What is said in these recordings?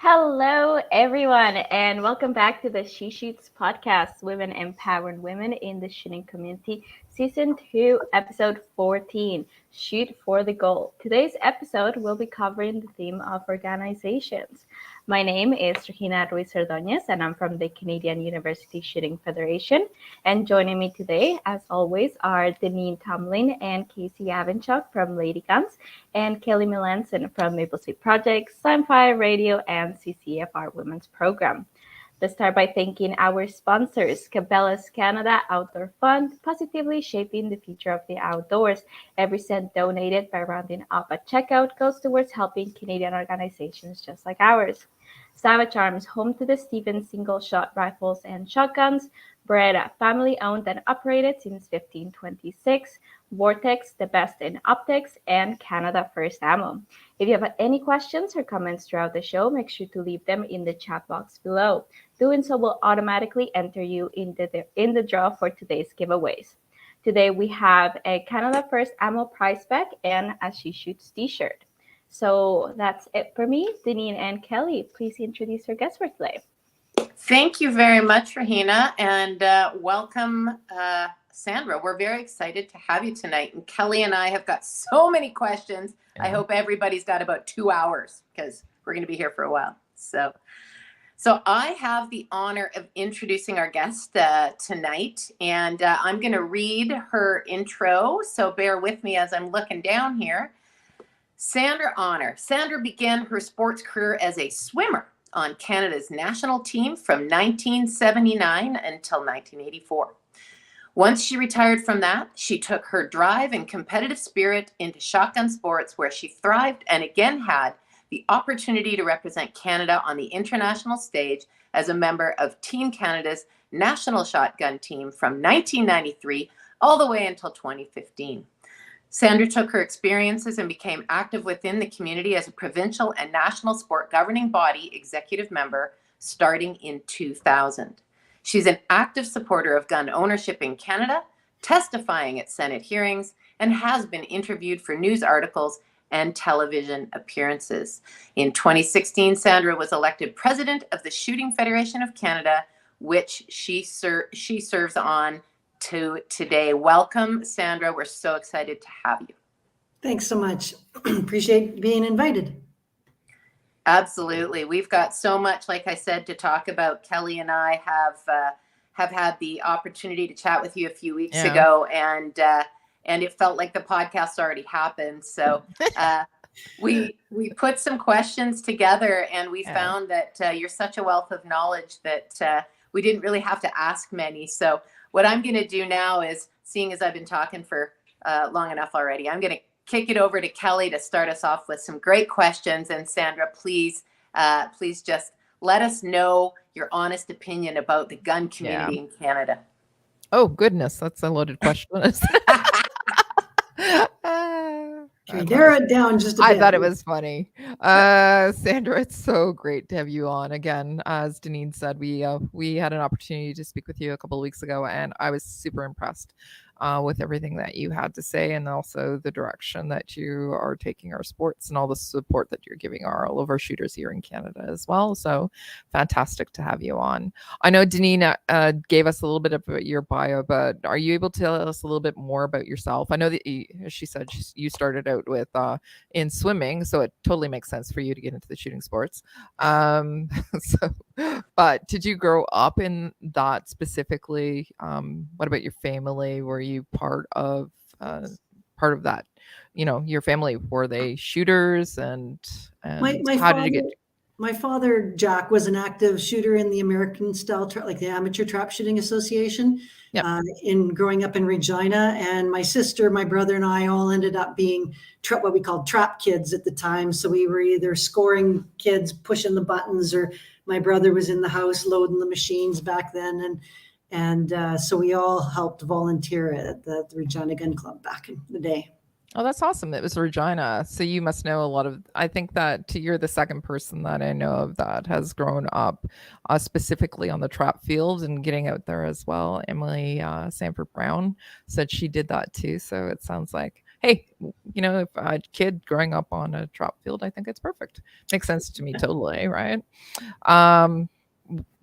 Hello, everyone, and welcome back to the She Shoots podcast, Women Empowering Women in the Shooting Community, Season 2, Episode 14, Shoot for the Goal. Today's episode will be covering the theme of organizations. My name is Regina Ruiz Ordóñez, and I'm from the Canadian University Shooting Federation. And joining me today, as always, are Deneen Tomlin and Casey Avenchuk from Lady Guns, and Kelly Melanson from Maple Sweet Project, Sci-Fi Radio, and CCFR Women's Program. Let's start by thanking our sponsors, Cabela's Canada Outdoor Fund, positively shaping the future of the outdoors. Every cent donated by rounding up at checkout goes towards helping Canadian organizations just like ours. Savage Arms, home to the Stevens single-shot rifles and shotguns. Beretta, family-owned and operated since 1526. Vortex, the best in optics, and Canada First Ammo. If you have any questions or comments throughout the show, make sure to leave them in the chat box below. Doing so will automatically enter you in the draw for today's giveaways. Today we have a Canada First Ammo prize pack and a She Shoots t-shirt. So that's it for me. Deneen and Kelly, please introduce your guests for today. Thank you very much, Regina, and welcome, Sandra. We're very excited to have you tonight. And Kelly and I have got so many questions. Yeah. I hope everybody's got about 2 hours because we're going to be here for a while. So I have the honor of introducing our guest tonight, and I'm going to read her intro. So bear with me as I'm looking down here. Sandra Honour. Sandra began her sports career as a swimmer on Canada's national team from 1979 until 1984. Once she retired from that, she took her drive and competitive spirit into shotgun sports, where she thrived and again had the opportunity to represent Canada on the international stage as a member of Team Canada's national shotgun team from 1993 all the way until 2015. Sandra took her experiences and became active within the community as a provincial and national sport governing body executive member starting in 2000. She's an active supporter of gun ownership in Canada, testifying at Senate hearings, and has been interviewed for news articles and television appearances. In 2016, Sandra was elected president of the Shooting Federation of Canada, which she serves on to today. Welcome, Sandra. We're so excited to have you. Thanks so much. Appreciate being invited. Absolutely. We've got so much, like I said, to talk about. Kelly and I have had the opportunity to chat with you a few weeks ago, and it felt like the podcast already happened. So we put some questions together, and we found that you're such a wealth of knowledge that we didn't really have to ask many. So what I'm going to do now is, seeing as I've been talking for long enough already, I'm going to kick it over to Kelly to start us off with some great questions. And Sandra, please just let us know your honest opinion about the gun community in Canada. Oh, goodness. That's a loaded question. Can we narrow it down just a bit? I thought it was funny. Sandra, it's so great to have you on again. As Deneen said, we had an opportunity to speak with you a couple of weeks ago, and I was super impressed with everything that you had to say, and also the direction that you are taking our sports and all the support that you're giving all of our shooters here in Canada as well. So fantastic to have you on. I know Deneen gave us a little bit about your bio, but are you able to tell us a little bit more about yourself? I know that she said you started out with in swimming, so it totally makes sense for you to get into the shooting sports. But did you grow up in that specifically? What about your family? Were you part of that? You know, your family, were they shooters? And how did you get? My father, Jack, was an active shooter in the American style, like the Amateur Trap Shooting Association. In growing up in Regina, and my sister, my brother, and I all ended up being what we called trap kids at the time. So we were either scoring kids, pushing the buttons, or my brother was in the house loading the machines back then, and so we all helped volunteer at the Regina Gun Club back in the day. Oh, that's awesome. It was Regina. So you must know a lot of, I think that you're the second person that I know of that has grown up specifically on the trap field and getting out there as well. Emily Sanford Brown said she did that too. So it sounds like, hey, if a kid growing up on a trap field, I think it's perfect. Makes sense to me totally, right? Um,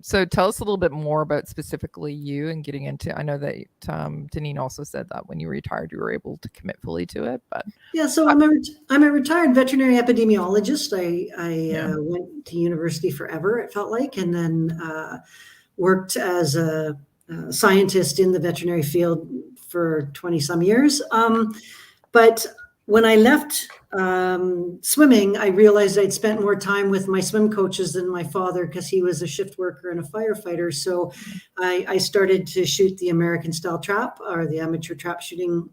so tell us a little bit more about specifically you and getting into, I know that Deneen also said that when you retired, you were able to commit fully to it, but Yeah, so I'm a retired veterinary epidemiologist. I yeah. went to university forever, it felt like, and then worked as a scientist in the veterinary field for 20 some years. But when I left swimming, I realized I'd spent more time with my swim coaches than my father because he was a shift worker and a firefighter. So I started to shoot the American style trap, or the amateur trap shooting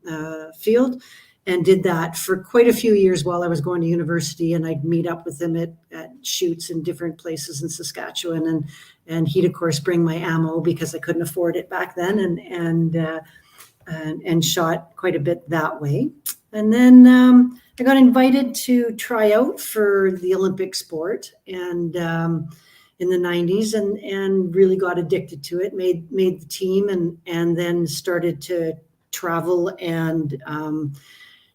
field, and did that for quite a few years while I was going to university. And I'd meet up with him at shoots in different places in Saskatchewan. And he'd, of course, bring my ammo because I couldn't afford it back then, and shot quite a bit that way. And then I got invited to try out for the Olympic sport, and in the 90s, and really got addicted to it, made the team, and then started to travel and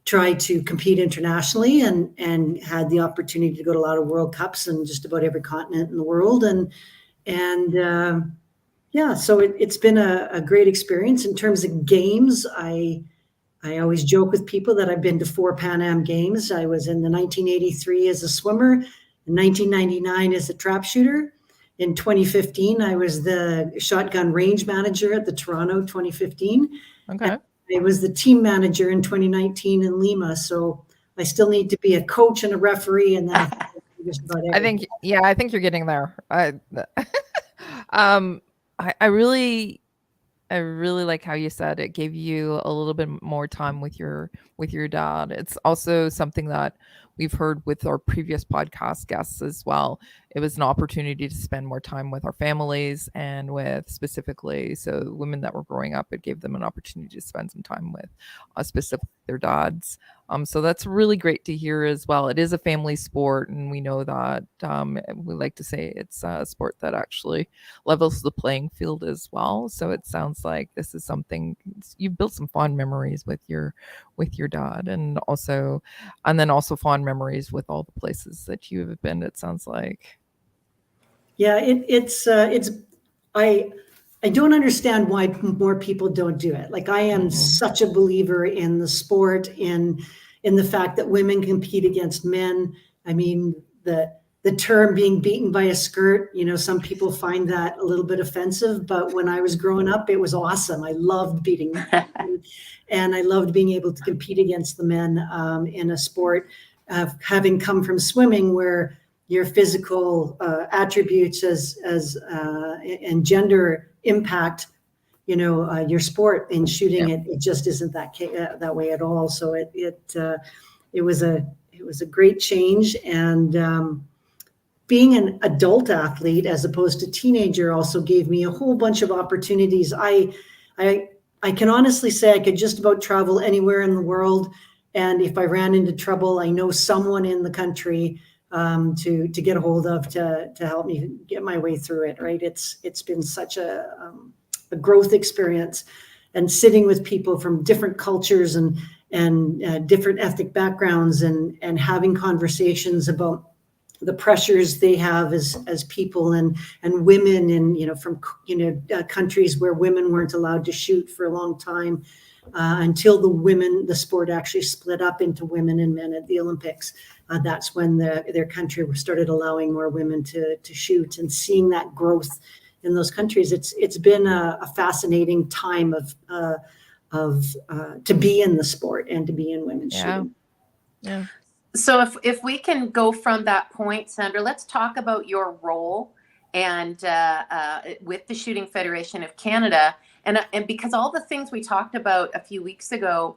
try to compete internationally, and had the opportunity to go to a lot of World Cups in just about every continent in the world. And yeah, so it's been a great experience. In terms of games, I always joke with people that I've been to 4 Pan Am Games. I was in the 1983 as a swimmer, in 1999 as a trap shooter. In 2015, I was the shotgun range manager at the Toronto 2015. Okay. I was the team manager in 2019 in Lima. So I still need to be a coach and a referee, and then just about everything. I think you're getting there. I really like how you said it gave you a little bit more time with your dad. It's also something that we've heard with our previous podcast guests as well. It was an opportunity to spend more time with our families, and with specifically, so women that were growing up, it gave them an opportunity to spend some time with specifically their dads. So that's really great to hear as well. It is a family sport, and we know that we like to say it's a sport that actually levels the playing field as well. So it sounds like this is something you've built some fond memories with your dad, and then also fond memories with all the places that you have been, it sounds like. Yeah, I don't understand why more people don't do it. Like, I am such a believer in the sport, in the fact that women compete against men. I mean, the term being beaten by a skirt, some people find that a little bit offensive, but when I was growing up, it was awesome. I loved beating men, and I loved being able to compete against the men in a sport, having come from swimming, where your physical attributes and gender impact, your sport. In shooting, it just isn't that way at all. So it was a great change, and being an adult athlete as opposed to teenager also gave me a whole bunch of opportunities. I can honestly say I could just about travel anywhere in the world, and if I ran into trouble, I know someone in the country to get a hold of to help me get my way through it. Right? It's been such a growth experience, and sitting with people from different cultures and different ethnic backgrounds, and having conversations about the pressures they have as people, and women, and from countries where women weren't allowed to shoot for a long time, until the sport actually split up into women and men at the Olympics. That's when their country started allowing more women to shoot, and seeing that growth in those countries. It's been a fascinating time to be in the sport and to be in women's shooting. Yeah. So if we can go from that point, Sandra, let's talk about your role and with the Shooting Federation of Canada, and because all the things we talked about a few weeks ago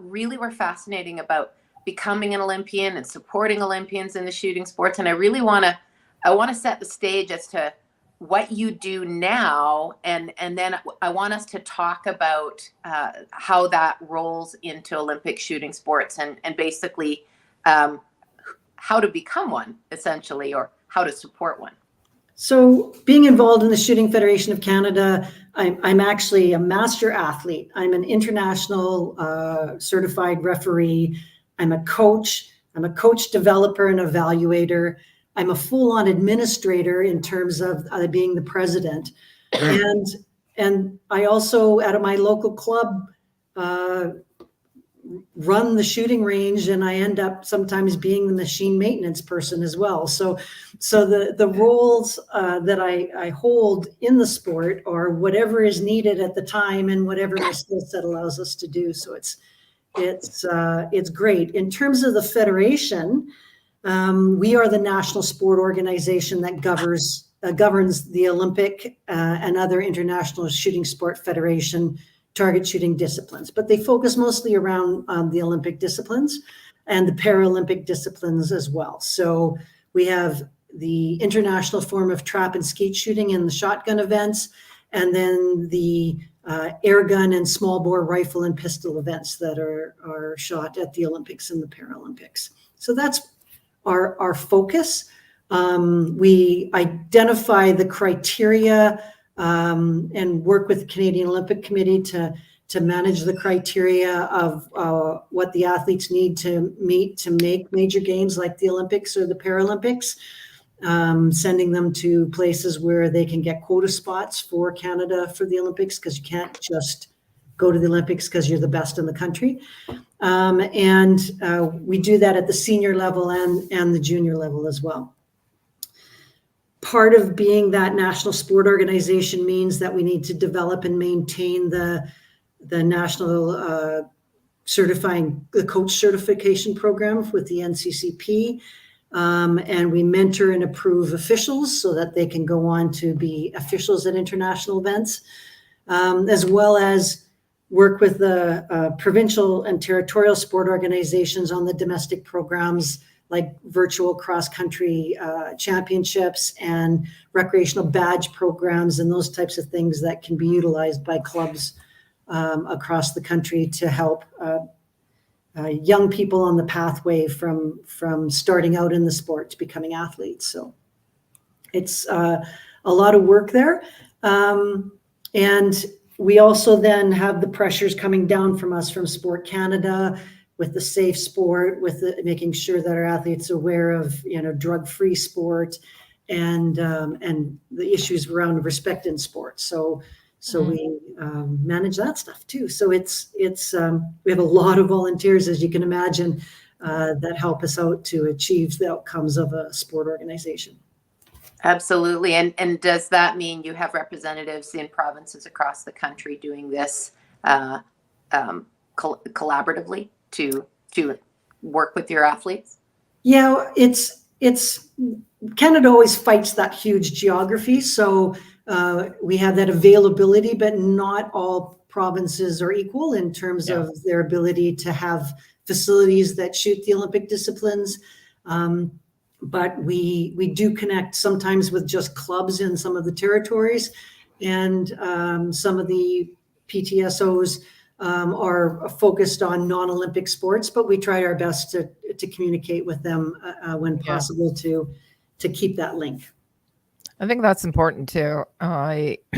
really were fascinating about becoming an Olympian and supporting Olympians in the shooting sports. And I really want to set the stage as to what you do now, and then I want us to talk about how that rolls into Olympic shooting sports, and basically how to become one, essentially, or how to support one. So being involved in the Shooting Federation of Canada, I'm actually a master athlete. I'm an international certified referee. I'm a coach developer and evaluator. I'm a full-on administrator in terms of being the president. And I also, out of my local club, run the shooting range, and I end up sometimes being the machine maintenance person as well. So the roles that I hold in the sport are whatever is needed at the time and whatever my skill set allows us to do. So it's great. In terms of the federation, we are the national sport organization that governs the Olympic and other international shooting sport federation target shooting disciplines, but they focus mostly around the Olympic disciplines and the Paralympic disciplines as well. So we have the international form of trap and skeet shooting and the shotgun events, and then the air gun and small bore rifle and pistol events that are shot at the Olympics and the Paralympics. So that's our focus. We identify the criteria and work with the Canadian Olympic Committee to manage the criteria of what the athletes need to meet to make major games like the Olympics or the Paralympics, sending them to places where they can get quota spots for Canada for the Olympics, because you can't just go to the Olympics because you're the best in the country. And we do that at the senior level and the junior level as well. Part of being that national sport organization means that we need to develop and maintain the national the coach certification program with the NCCP. And we mentor and approve officials so that they can go on to be officials at international events, as well as work with the provincial and territorial sport organizations on the domestic programs like virtual cross-country championships and recreational badge programs and those types of things that can be utilized by clubs across the country to help young people on the pathway from starting out in the sport to becoming athletes. So it's a lot of work there. And we also then have the pressures coming down from us from Sport Canada, with the safe sport, with making sure that our athletes are aware of, drug-free sport and the issues around respect in sport. So we manage that stuff too. So it's we have a lot of volunteers, as you can imagine, that help us out to achieve the outcomes of a sport organization. Absolutely. And does that mean you have representatives in provinces across the country doing this collaboratively to work with your athletes? Yeah, it's Canada always fights that huge geography. So we have that availability, but not all provinces are equal in terms of their ability to have facilities that shoot the Olympic disciplines. But we do connect sometimes with just clubs in some of the territories, and some of the PTSOs are focused on non-Olympic sports, but we try our best to communicate with them when possible to keep that link. I think that's important too.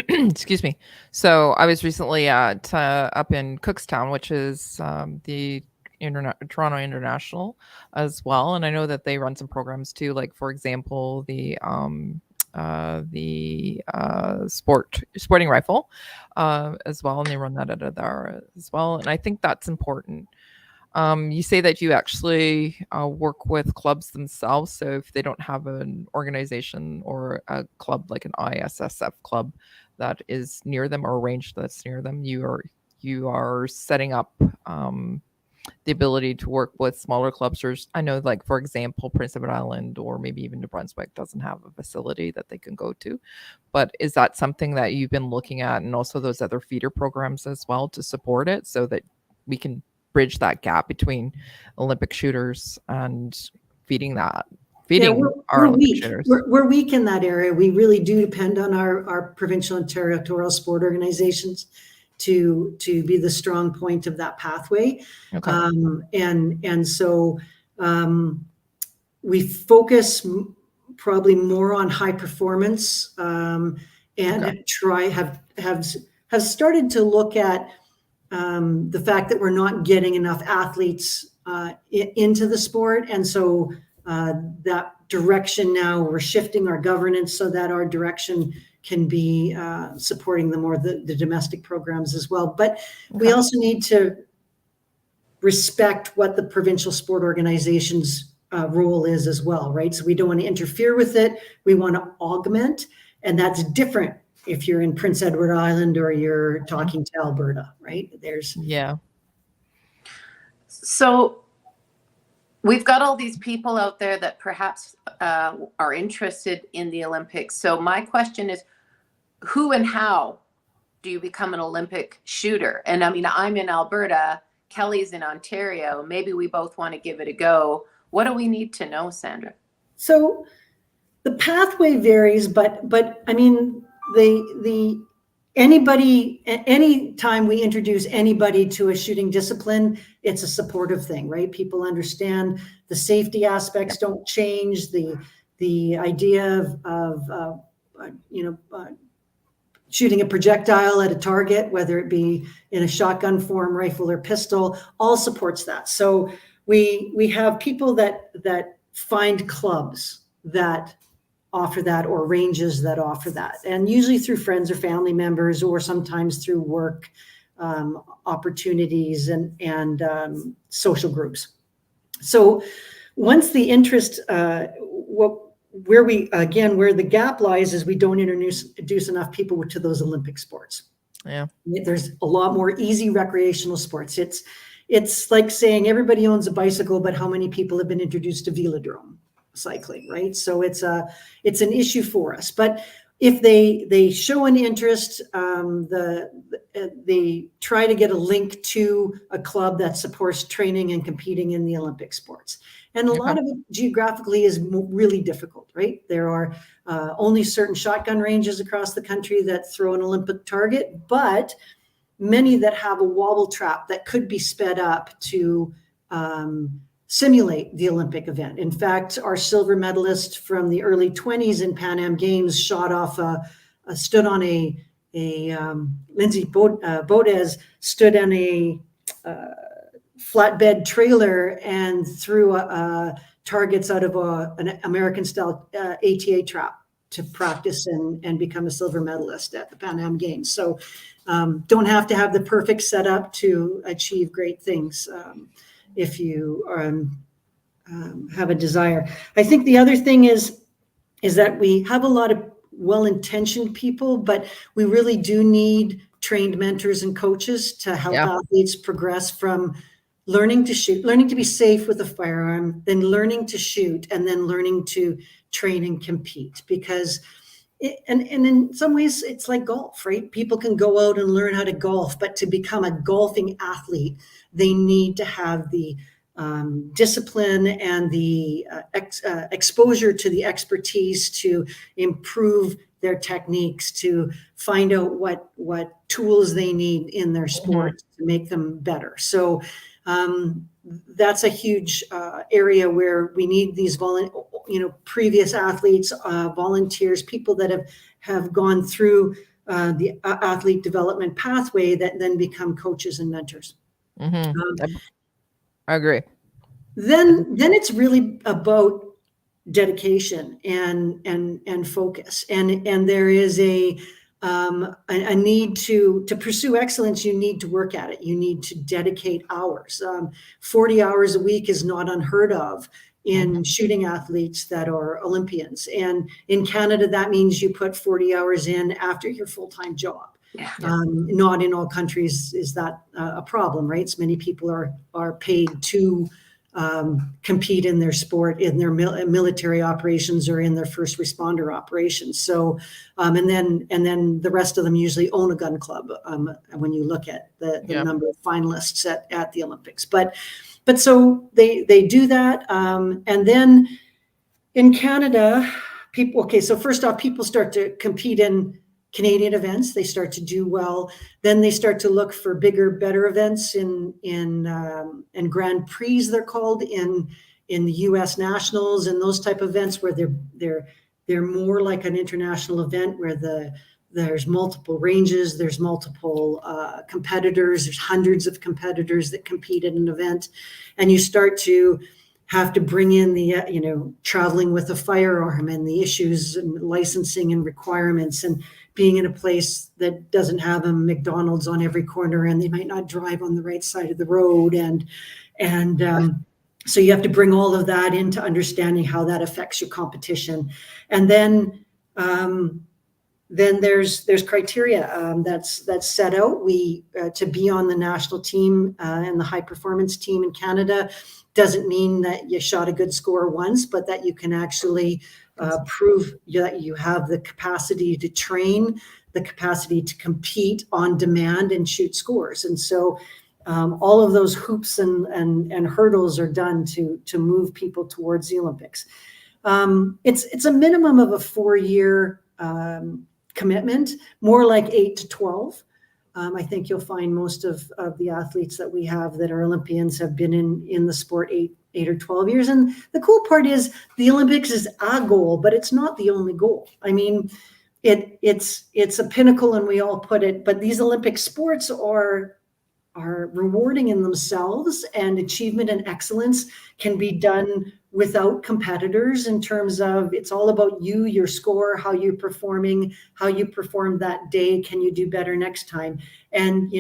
Excuse me. So I was recently at up in Cookstown, which is the Toronto International as well, and I know that they run some programs too. Like for example, the sporting rifle as well, and they run that out of there as well. And I think that's important. You say that you actually work with clubs themselves. So if they don't have an organization or a club like an ISSF club that is near them, or a range that's near them, you are setting up the ability to work with smaller clubs. Or I know, like for example, Prince Edward Island or maybe even New Brunswick doesn't have a facility that they can go to. But is that something that you've been looking at, and also those other feeder programs as well, to support it so that we can bridge that gap between Olympic shooters and feeding that? feeding our we're Olympic weak. shooters. We're weak in that area. We really do depend on our provincial and territorial sport organizations to be the strong point of that pathway. Okay. And so we focus probably more on high performance, and have started to look at the fact that we're not getting enough athletes into the sport. And so that direction now, we're shifting our governance so that our direction can be supporting the domestic programs as well. But we also need to respect what the provincial sport organizations role is as well, right? So we don't want to interfere with it. We want to augment, and that's different if you're in Prince Edward Island or you're talking to Alberta, right? So we've got all these people out there that perhaps are interested in the Olympics. So my question is, who and how do you become an Olympic shooter? And I mean, I'm in Alberta, Kelly's in Ontario. Maybe we both want to give it a go. What do we need to know, Sandra? So the pathway varies, but I mean, any time we introduce anybody to a shooting discipline, it's a supportive thing, right? People understand the safety aspects don't change. The idea of shooting a projectile at a target, whether it be in a shotgun form, rifle, or pistol, all supports that. So we have people that find clubs that offer that, or ranges that offer that, and usually through friends or family members, or sometimes through work opportunities and social groups. So once the interest, where the gap lies is we don't introduce enough people to those Olympic sports. Yeah, there's a lot more easy recreational sports. It's like saying everybody owns a bicycle, but how many people have been introduced to velodrome cycling, right? So it's an issue for us. But if they show an interest, they try to get a link to a club that supports training and competing in the Olympic sports. And a lot of it geographically is really difficult, right? There are only certain shotgun ranges across the country that throw an Olympic target, but many that have a wobble trap that could be sped up to simulate the Olympic event. In fact, our silver medalist from the early 20s in Pan Am Games stood on Lindsay Bodez stood on a flatbed trailer and threw targets out of an American-style ATA trap to practice and become a silver medalist at the Pan Am Games. So don't have to have the perfect setup to achieve great things if you have a desire. I think the other thing is that we have a lot of well-intentioned people, but we really do need trained mentors and coaches to help athletes progress from learning to shoot, learning to be safe with a firearm, then learning to shoot, and then learning to train and compete. Because and in some ways it's like golf, right? People can go out and learn how to golf, but to become a golfing athlete, they need to have the discipline and the exposure to the expertise to improve their techniques, to find out what tools they need in their sport to make them better. So that's a huge area where we need these previous athletes, volunteers, people that have gone through the athlete development pathway that then become coaches and mentors. I agree. Then it's really about dedication and focus, and there is a need to pursue excellence. You need to work at it. You need to dedicate hours. 40 hours a week is not unheard of in shooting athletes that are Olympians. And in Canada, that means you put 40 hours in after your full-time job. Not in all countries is that a problem, right? So many people are paid to compete in their sport, in their military operations, or in their first responder operations. So, and then the rest of them usually own a gun club when you look at the number of finalists at the Olympics. But so they do that, and then In Canada, so first off, people start to compete in Canadian events. They start to do well. Then they start to look for bigger, better events in Grand Prix, they're called, in the U.S. Nationals and those type of events where they're more like an international event where there's multiple ranges, there's multiple competitors, there's hundreds of competitors that compete in an event, and you start to have to bring in the traveling with a firearm and the issues and licensing and requirements, and being in a place that doesn't have a McDonald's on every corner, and they might not drive on the right side of the road, and so you have to bring all of that into understanding how that affects your competition. And then there's criteria that's set out. To be on the national team and the high performance team in Canada doesn't mean that you shot a good score once, but that you can actually prove that you have the capacity to train, the capacity to compete on demand and shoot scores. And so all of those hoops and hurdles are done to move people towards the Olympics. It's a minimum of a 4-year commitment, more like 8 to 12. I think you'll find most of the athletes that we have that are Olympians have been in the sport 8 or 12 years. And the cool part is the Olympics is a goal, but it's not the only goal. I mean, it's a pinnacle, and we all put it, but these Olympic sports are rewarding in themselves, and achievement and excellence can be done without competitors in terms of it's all about you, your score, how you're performing, how you performed that day. Can you do better next time? And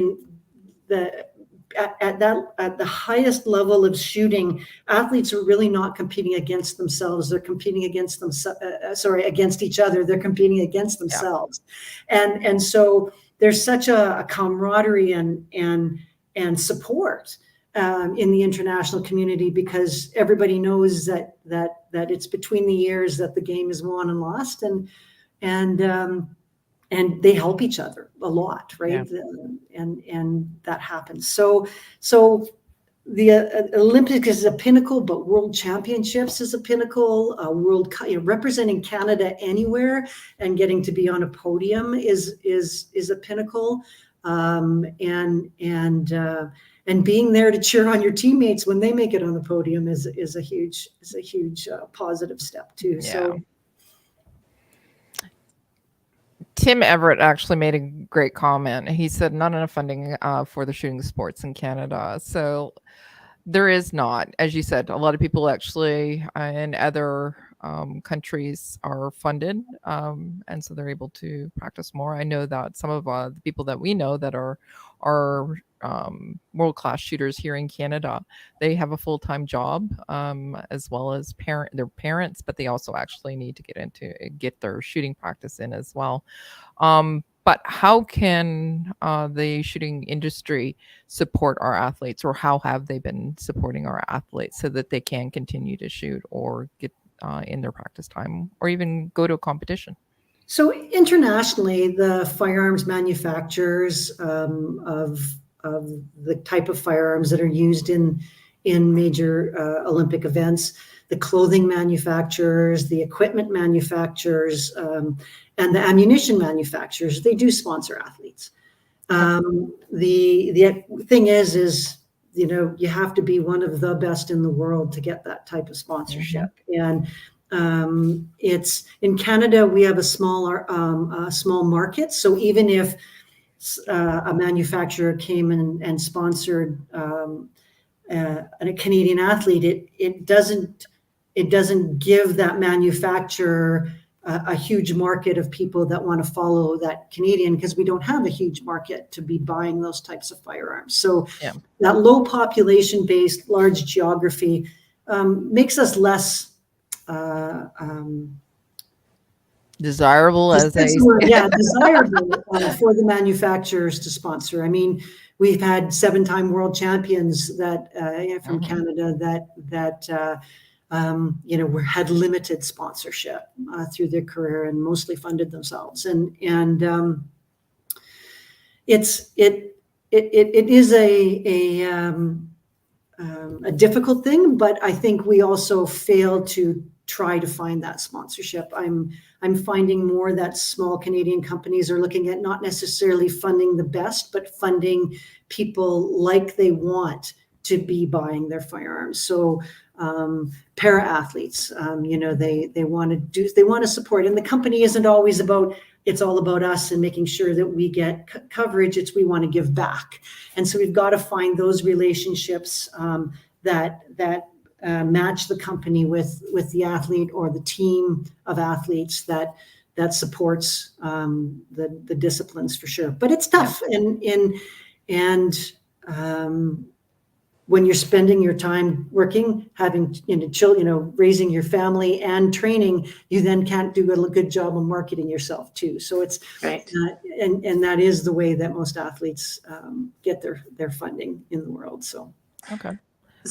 at the highest level of shooting, athletes are really not competing against themselves. They're competing against against each other. They're competing against themselves. Yeah. And so there's such a camaraderie and support in the international community, because everybody knows that it's between the years that the game is won and lost, and they help each other a lot, right? Yeah. And that happens. So the Olympics is a pinnacle, but World Championships is a pinnacle. Representing Canada anywhere and getting to be on a podium is a pinnacle, and being there to cheer on your teammates when they make it on the podium is a huge positive step too. Yeah. So. Tim Everett actually made a great comment. He said not enough funding for the shooting sports in Canada. So there is not, as you said, a lot of people actually in other countries are funded, and so they're able to practice more. I know that some of the people that we know that are world-class shooters here in Canada, they have a full-time job, as well as their parents, but they also actually need to get their shooting practice in as well. But how can the shooting industry support our athletes, or how have they been supporting our athletes so that they can continue to shoot or get in their practice time, or even go to a competition? So internationally, the firearms manufacturers of the type of firearms that are used in major Olympic events, the clothing manufacturers, the equipment manufacturers, and the ammunition manufacturers, they do sponsor athletes. The thing is you have to be one of the best in the world to get that type of sponsorship. Mm-hmm. And it's in Canada, we have a small market. So even if a manufacturer came and sponsored a Canadian athlete, it doesn't give that manufacturer a huge market of people that want to follow that Canadian, because we don't have a huge market to be buying those types of firearms. So that low population based, large geography makes us less desirable desirable for the manufacturers to sponsor. I mean, we've had 7-time world champions that from Canada that had limited sponsorship through their career and mostly funded themselves. And it is a difficult thing, but I think we also fail to try to find that sponsorship. I'm finding more that small Canadian companies are looking at not necessarily funding the best, but funding people like they want to be buying their firearms. So para athletes, they want to support, and the company isn't always about, it's all about us and making sure that we get coverage. It's we want to give back. And so we've got to find those relationships that match the company with the athlete or the team of athletes that supports the disciplines for sure. But it's tough, and when you're spending your time working, having children, raising your family and training, you then can't do a good job of marketing yourself too. So it's Right. And that is the way that most athletes get their funding in the world. So Okay.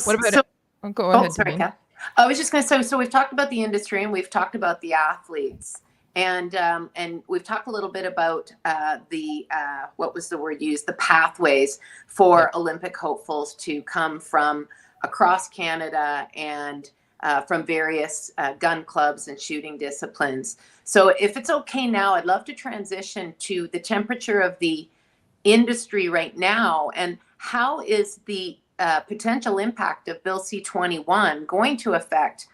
What about go ahead. Sorry, Kat. I was just going to say, so we've talked about the industry and we've talked about the athletes, and we've talked a little bit about the what was the word used? The pathways for Olympic hopefuls to come from across Canada and from various gun clubs and shooting disciplines. So if it's okay now, I'd love to transition to the temperature of the industry right now, and how is the potential impact of Bill C-21 going to affect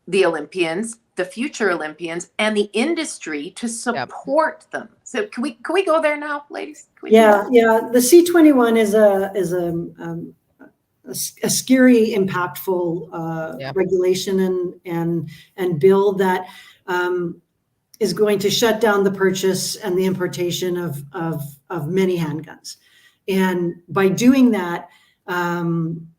the Olympians, the future Olympians, and the industry to support them? So can we go there now, ladies? The C-21 is a scary, impactful regulation and bill that is going to shut down the purchase and the importation of many handguns. And by doing that, then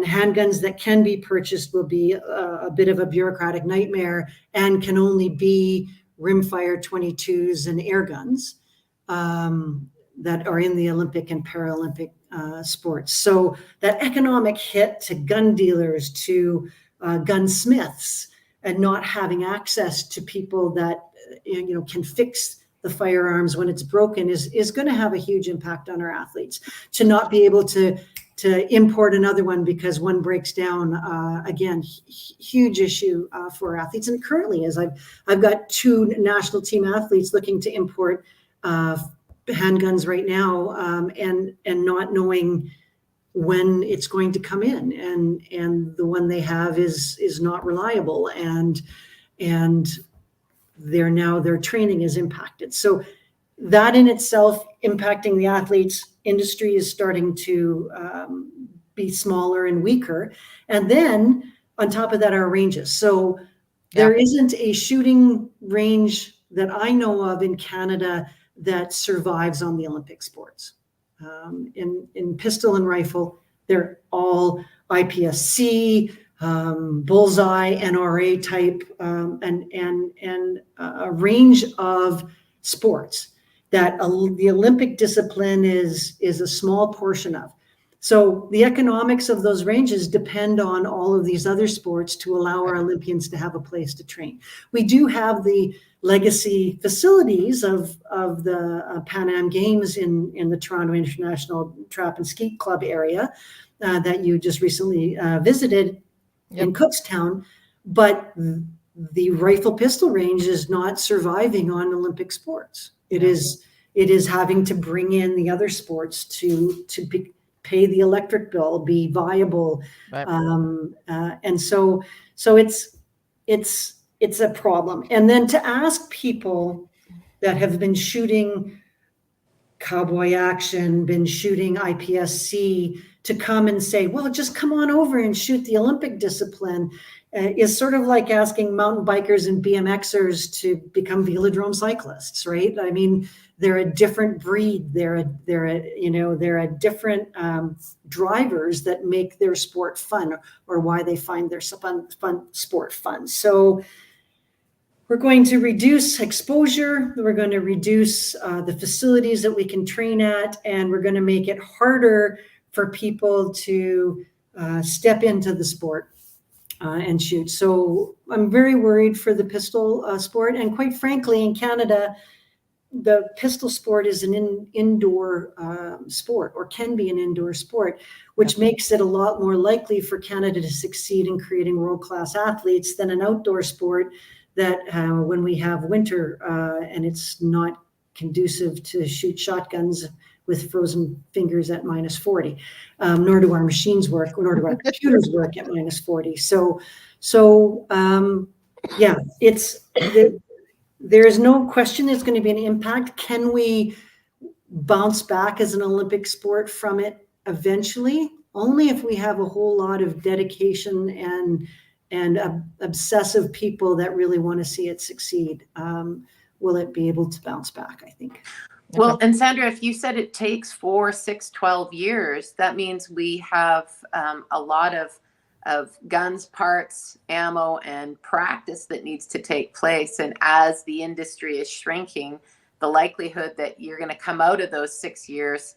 handguns that can be purchased will be a bit of a bureaucratic nightmare and can only be rimfire 22s and air guns that are in the Olympic and Paralympic sports. So that economic hit to gun dealers, to gunsmiths, and not having access to people that can fix the firearms when it's broken is going to have a huge impact on our athletes. To not be able to import another one because one breaks down, again, huge issue for athletes. And currently, as I've got 2 national team athletes looking to import handguns right now, and not knowing when it's going to come in, and the one they have is not reliable, and their training is impacted. So that in itself impacting the athletes. Industry is starting to be smaller and weaker. And then on top of that, our ranges. So there isn't a shooting range that I know of in Canada that survives on the Olympic sports. In pistol and rifle, they're all IPSC, bullseye, NRA type, and a range of sports that the Olympic discipline is a small portion of. So the economics of those ranges depend on all of these other sports to allow our Olympians to have a place to train. We do have the legacy facilities of the Pan Am Games in the Toronto International Trap and Skeet Club area that you just recently visited in Cookstown, but the rifle pistol range is not surviving on Olympic sports. It is having to bring in the other sports to pay the electric bill, be viable, and so it's a problem. And then to ask people that have been shooting cowboy action, been shooting IPSC, to come and say, well, just come on over and shoot the Olympic discipline, is sort of like asking mountain bikers and BMXers to become velodrome cyclists, right? I mean, they're a different breed. They're a different drivers that make their sport fun, or why they find their fun sport fun. So we're going to reduce exposure. We're going to reduce the facilities that we can train at, and we're going to make it harder for people to step into the sport and shoot. So I'm very worried for the pistol sport. And quite frankly, in Canada, the pistol sport is an indoor sport, or can be an indoor sport, which makes it a lot more likely for Canada to succeed in creating world-class athletes than an outdoor sport that when we have winter and it's not conducive to shoot shotguns with frozen fingers at -40, nor do our machines work, nor do our computers work at -40. Yeah, there is no question there's going to be an impact. Can we bounce back as an Olympic sport from it eventually? Only if we have a whole lot of dedication and obsessive people that really want to see it succeed. Will it be able to bounce back, I think. Well, and Sandra, if you said it takes 4, 6, 12 years, that means we have a lot of guns, parts, ammo, and practice that needs to take place. And as the industry is shrinking, the likelihood that you're going to come out of those 6 years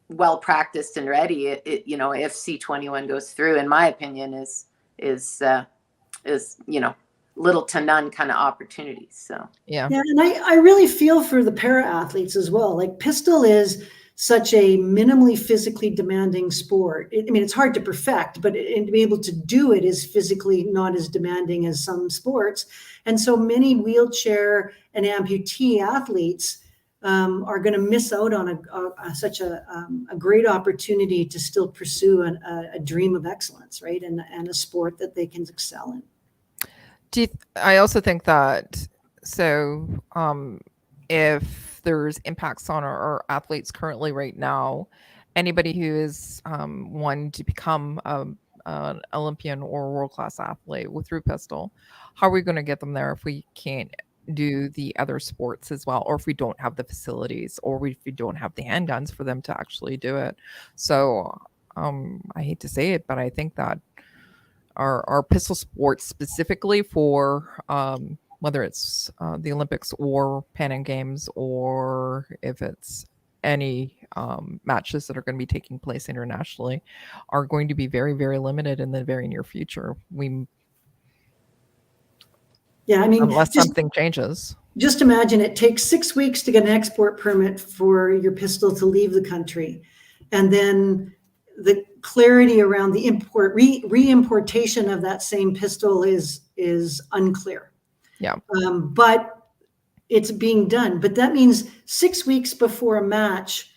well practiced and ready, if C21 goes through, in my opinion, is little to none kind of opportunities. So yeah, and I really feel for the para athletes as well. Like, pistol is such a minimally physically demanding sport. It's hard to perfect, but to be able to do it is physically not as demanding as some sports. And so many wheelchair and amputee athletes are going to miss out on such a great opportunity to still pursue a dream of excellence, right? And a sport that they can excel in. I also think that, if there's impacts on our athletes currently right now, anybody who is wanting to become an Olympian or world-class athlete through pistol, how are we going to get them there if we can't do the other sports as well, or if we don't have the facilities, or if we don't have the handguns for them to actually do it? So I hate to say it, but I think that our pistol sports, specifically for whether it's the Olympics or Pan Am Games, or if it's any matches that are going to be taking place internationally, are going to be very, very limited in the very near future. Unless something changes. Just imagine it takes 6 weeks to get an export permit for your pistol to leave the country, and then the clarity around the re-importation of that same pistol is unclear. Yeah. But it's being done. But that means 6 weeks before a match,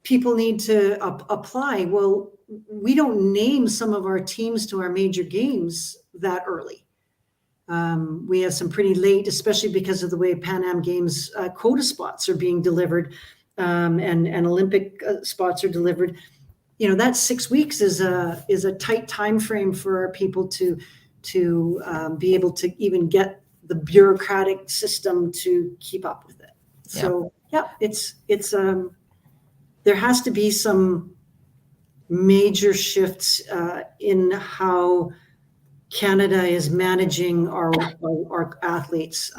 people need to apply. Well, we don't name some of our teams to our major games that early. We have some pretty late, especially because of the way Pan Am Games quota spots are being delivered, and Olympic spots are delivered. That 6 weeks is a tight time frame for people to be able to even get the bureaucratic system to keep up with it. So it's there has to be some major shifts in how Canada is managing our athletes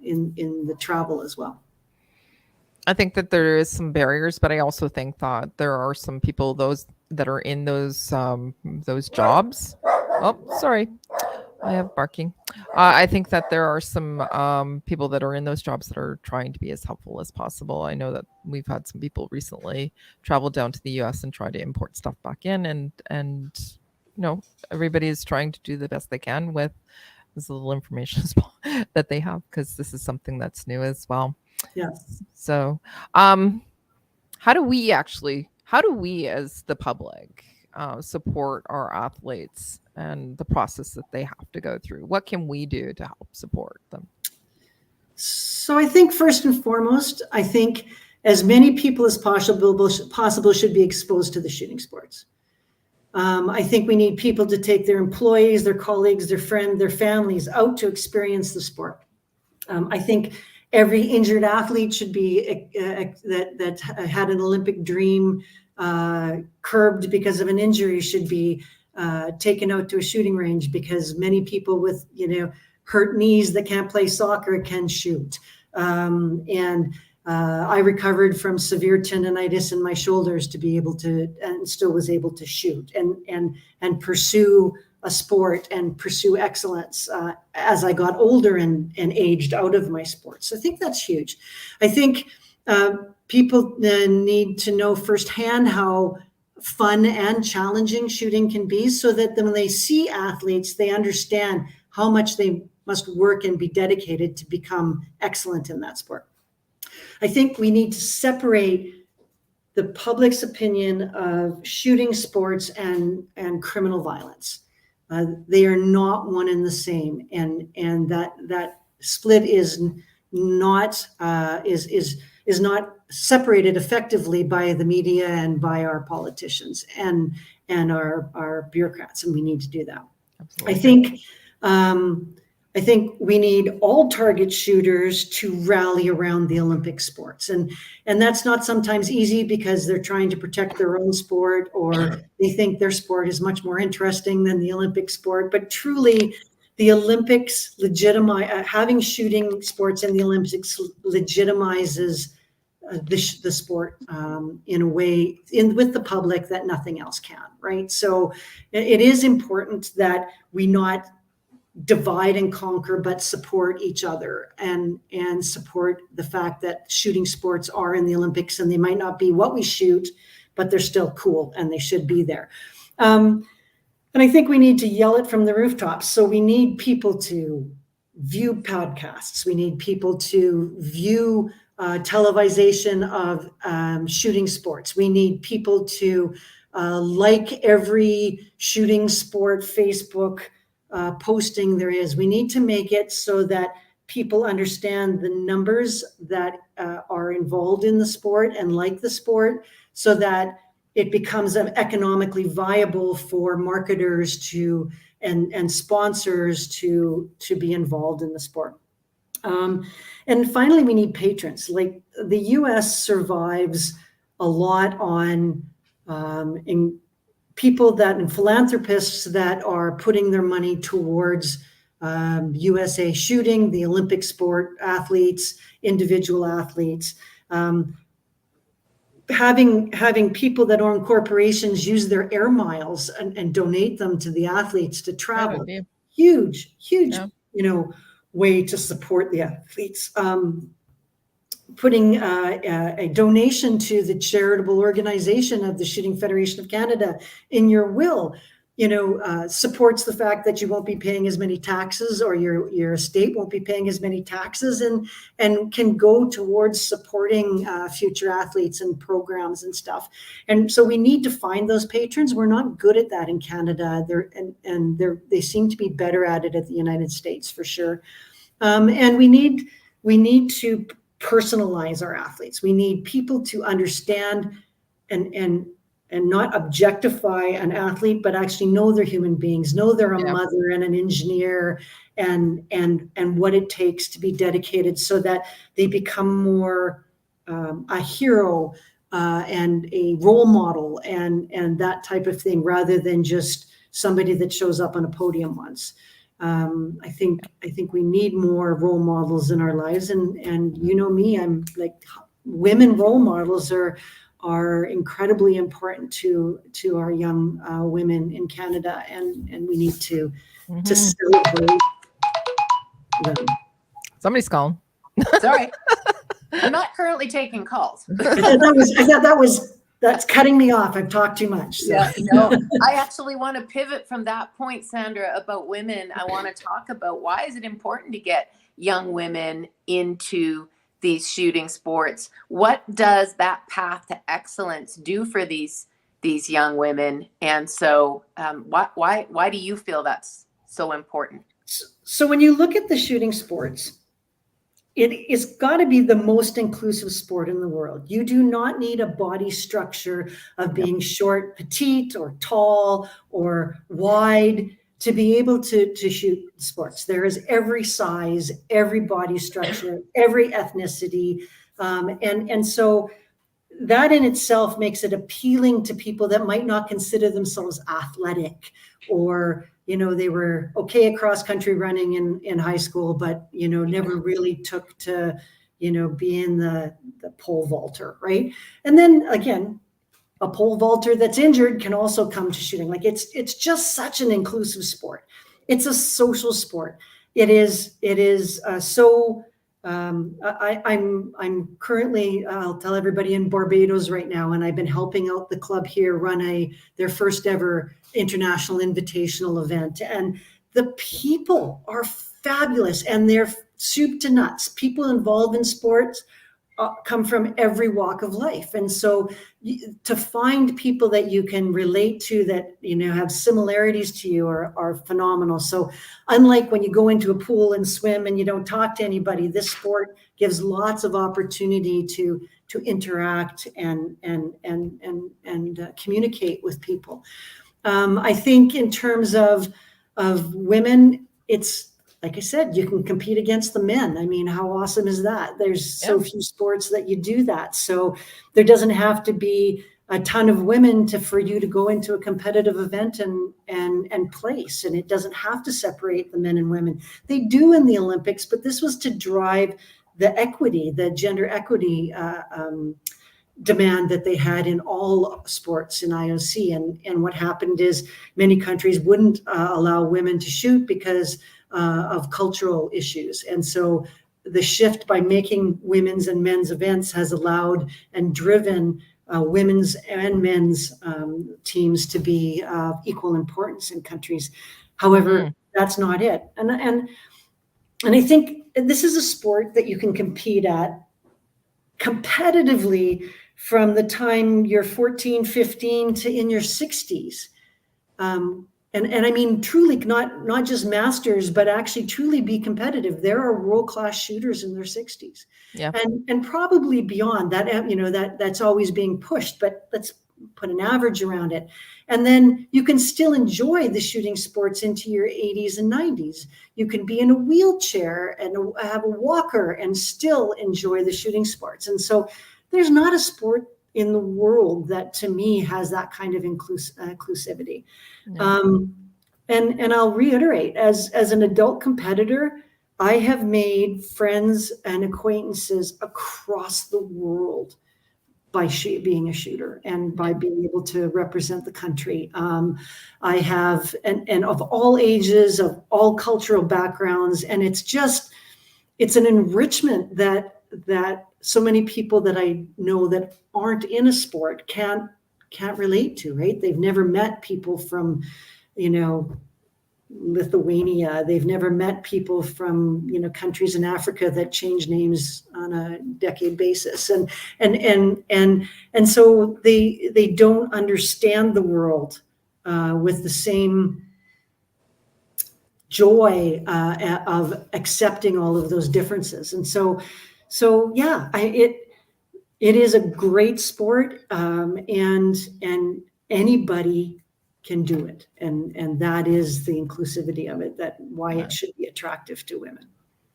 in the travel as well. I think that there is some barriers, but I also think that there are some people, those that are in those jobs. Oh, sorry, I have barking. I think that there are some people that are in those jobs that are trying to be as helpful as possible. I know that we've had some people recently travel down to the U.S. and try to import stuff back in, and everybody is trying to do the best they can with as little information that they have, because this is something that's new as well. Yes. So, how do we as the public support our athletes and the process that they have to go through? What can we do to help support them? So I think first and foremost, I think as many people as possible should be exposed to the shooting sports. I think we need people to take their employees, their colleagues, their friends, their families out to experience the sport. I think every injured athlete should be that had an Olympic dream curbed because of an injury should be taken out to a shooting range, because many people with hurt knees that can't play soccer can shoot. I recovered from severe tendonitis in my shoulders to be able to, and still was able to shoot and pursue a sport and pursue excellence as I got older and aged out of my sports. So I think that's huge. I think people need to know firsthand how fun and challenging shooting can be, so that when they see athletes, they understand how much they must work and be dedicated to become excellent in that sport. I think we need to separate the public's opinion of shooting sports and criminal violence. They are not one and the same, and that split is not separated effectively by the media and by our politicians and our bureaucrats, and we need to do that. Absolutely. I think we need all target shooters to rally around the Olympic sports. And that's not sometimes easy because they're trying to protect their own sport, or they think their sport is much more interesting than the Olympic sport. But truly, the Olympics having shooting sports in the Olympics legitimizes the sport in a way with the public that nothing else can, right? So it is important that we not divide and conquer, but support each other and support the fact that shooting sports are in the Olympics, and they might not be what we shoot, but they're still cool and they should be there. And I think we need to yell it from the rooftops. So we need people to view podcasts. We need people to view televisation of shooting sports. We need people to like every shooting sport Facebook posting there is. We need to make it so that people understand the numbers that are involved in the sport and like the sport, so that it becomes economically viable for marketers to and sponsors to be involved in the sport. And finally, we need patrons. Like the U.S. survives a lot on people and philanthropists that are putting their money towards USA shooting, the Olympic sport athletes, individual athletes. Having people that own corporations use their air miles and donate them to the athletes to travel. Huge, yeah. Way to support the athletes. Putting a donation to the charitable organization of the Shooting Federation of Canada in your will, supports the fact that you won't be paying as many taxes, or your estate won't be paying as many taxes, and can go towards supporting future athletes and programs and stuff. And so we need to find those patrons. We're not good at that in Canada. They seem to be better at it at the United States for sure. And we need to personalize our athletes. We need people to understand and not objectify an athlete, but actually know they're human beings, know they're a mother and an engineer, and what it takes to be dedicated, so that they become more a hero and a role model and that type of thing, rather than just somebody that shows up on a podium once. I think we need more role models in our lives, and me, I'm like, women role models are incredibly important to our young women in Canada, and we need to celebrate them. Somebody's calling. Sorry, I'm not currently taking calls. That's cutting me off. I've talked too much. So. Yeah, no, I actually want to pivot from that point, Sandra, about women. I want to talk about, why is it important to get young women into these shooting sports? What does that path to excellence do for these young women? And so why do you feel that's so important? So when you look at the shooting sports, it's got to be the most inclusive sport in the world. You do not need a body structure of being short, petite, or tall, or wide to be able to shoot sports. There is every size, every body structure, every ethnicity. And so that in itself makes it appealing to people that might not consider themselves athletic, or they were okay at cross country running in high school, but never really took to being the pole vaulter, right? And then again, a pole vaulter that's injured can also come to shooting. Like it's just such an inclusive sport. It's a social sport. It is so. I'm currently, I'll tell everybody, in Barbados right now, and I've been helping out the club here run their first ever international invitational event. And the people are fabulous, and they're soup to nuts. People involved in sports come from every walk of life. And so to find people that you can relate to that, have similarities to you are phenomenal. So unlike when you go into a pool and swim and you don't talk to anybody, this sport gives lots of opportunity to interact and communicate with people. I think in terms of women, it's, like I said, you can compete against the men. I mean, how awesome is that? There's so few sports that you do that. So there doesn't have to be a ton of women for you to go into a competitive event and place. And it doesn't have to separate the men and women. They do in the Olympics, but this was to drive the equity, the gender equity demand that they had in all sports in IOC. And what happened is many countries wouldn't allow women to shoot because of cultural issues. And so the shift by making women's and men's events has allowed and driven women's and men's teams to be equal importance in countries. However, that's not it. And I think this is a sport that you can compete at competitively from the time you're 14, 15 to in your 60s. And I mean, truly, not just masters, but actually truly be competitive. There are world-class shooters in their 60s, and probably beyond that. That's always being pushed. But let's put an average around it, and then you can still enjoy the shooting sports into your 80s and 90s. You can be in a wheelchair and have a walker and still enjoy the shooting sports. And so, there's not a sport in the world that, to me, has that kind of inclusivity. And I'll reiterate, as an adult competitor, I have made friends and acquaintances across the world by being a shooter and by being able to represent the country. I have, and of all ages, of all cultural backgrounds, and it's an enrichment that so many people that I know that aren't in a sport can't relate to, right? They've never met people from, Lithuania. They've never met people from, countries in Africa that change names on a decade basis. And so they don't understand the world with the same joy of accepting all of those differences. And so yeah, it is a great sport, and anybody can do it, and that is the inclusivity of it. Why it should be attractive to women.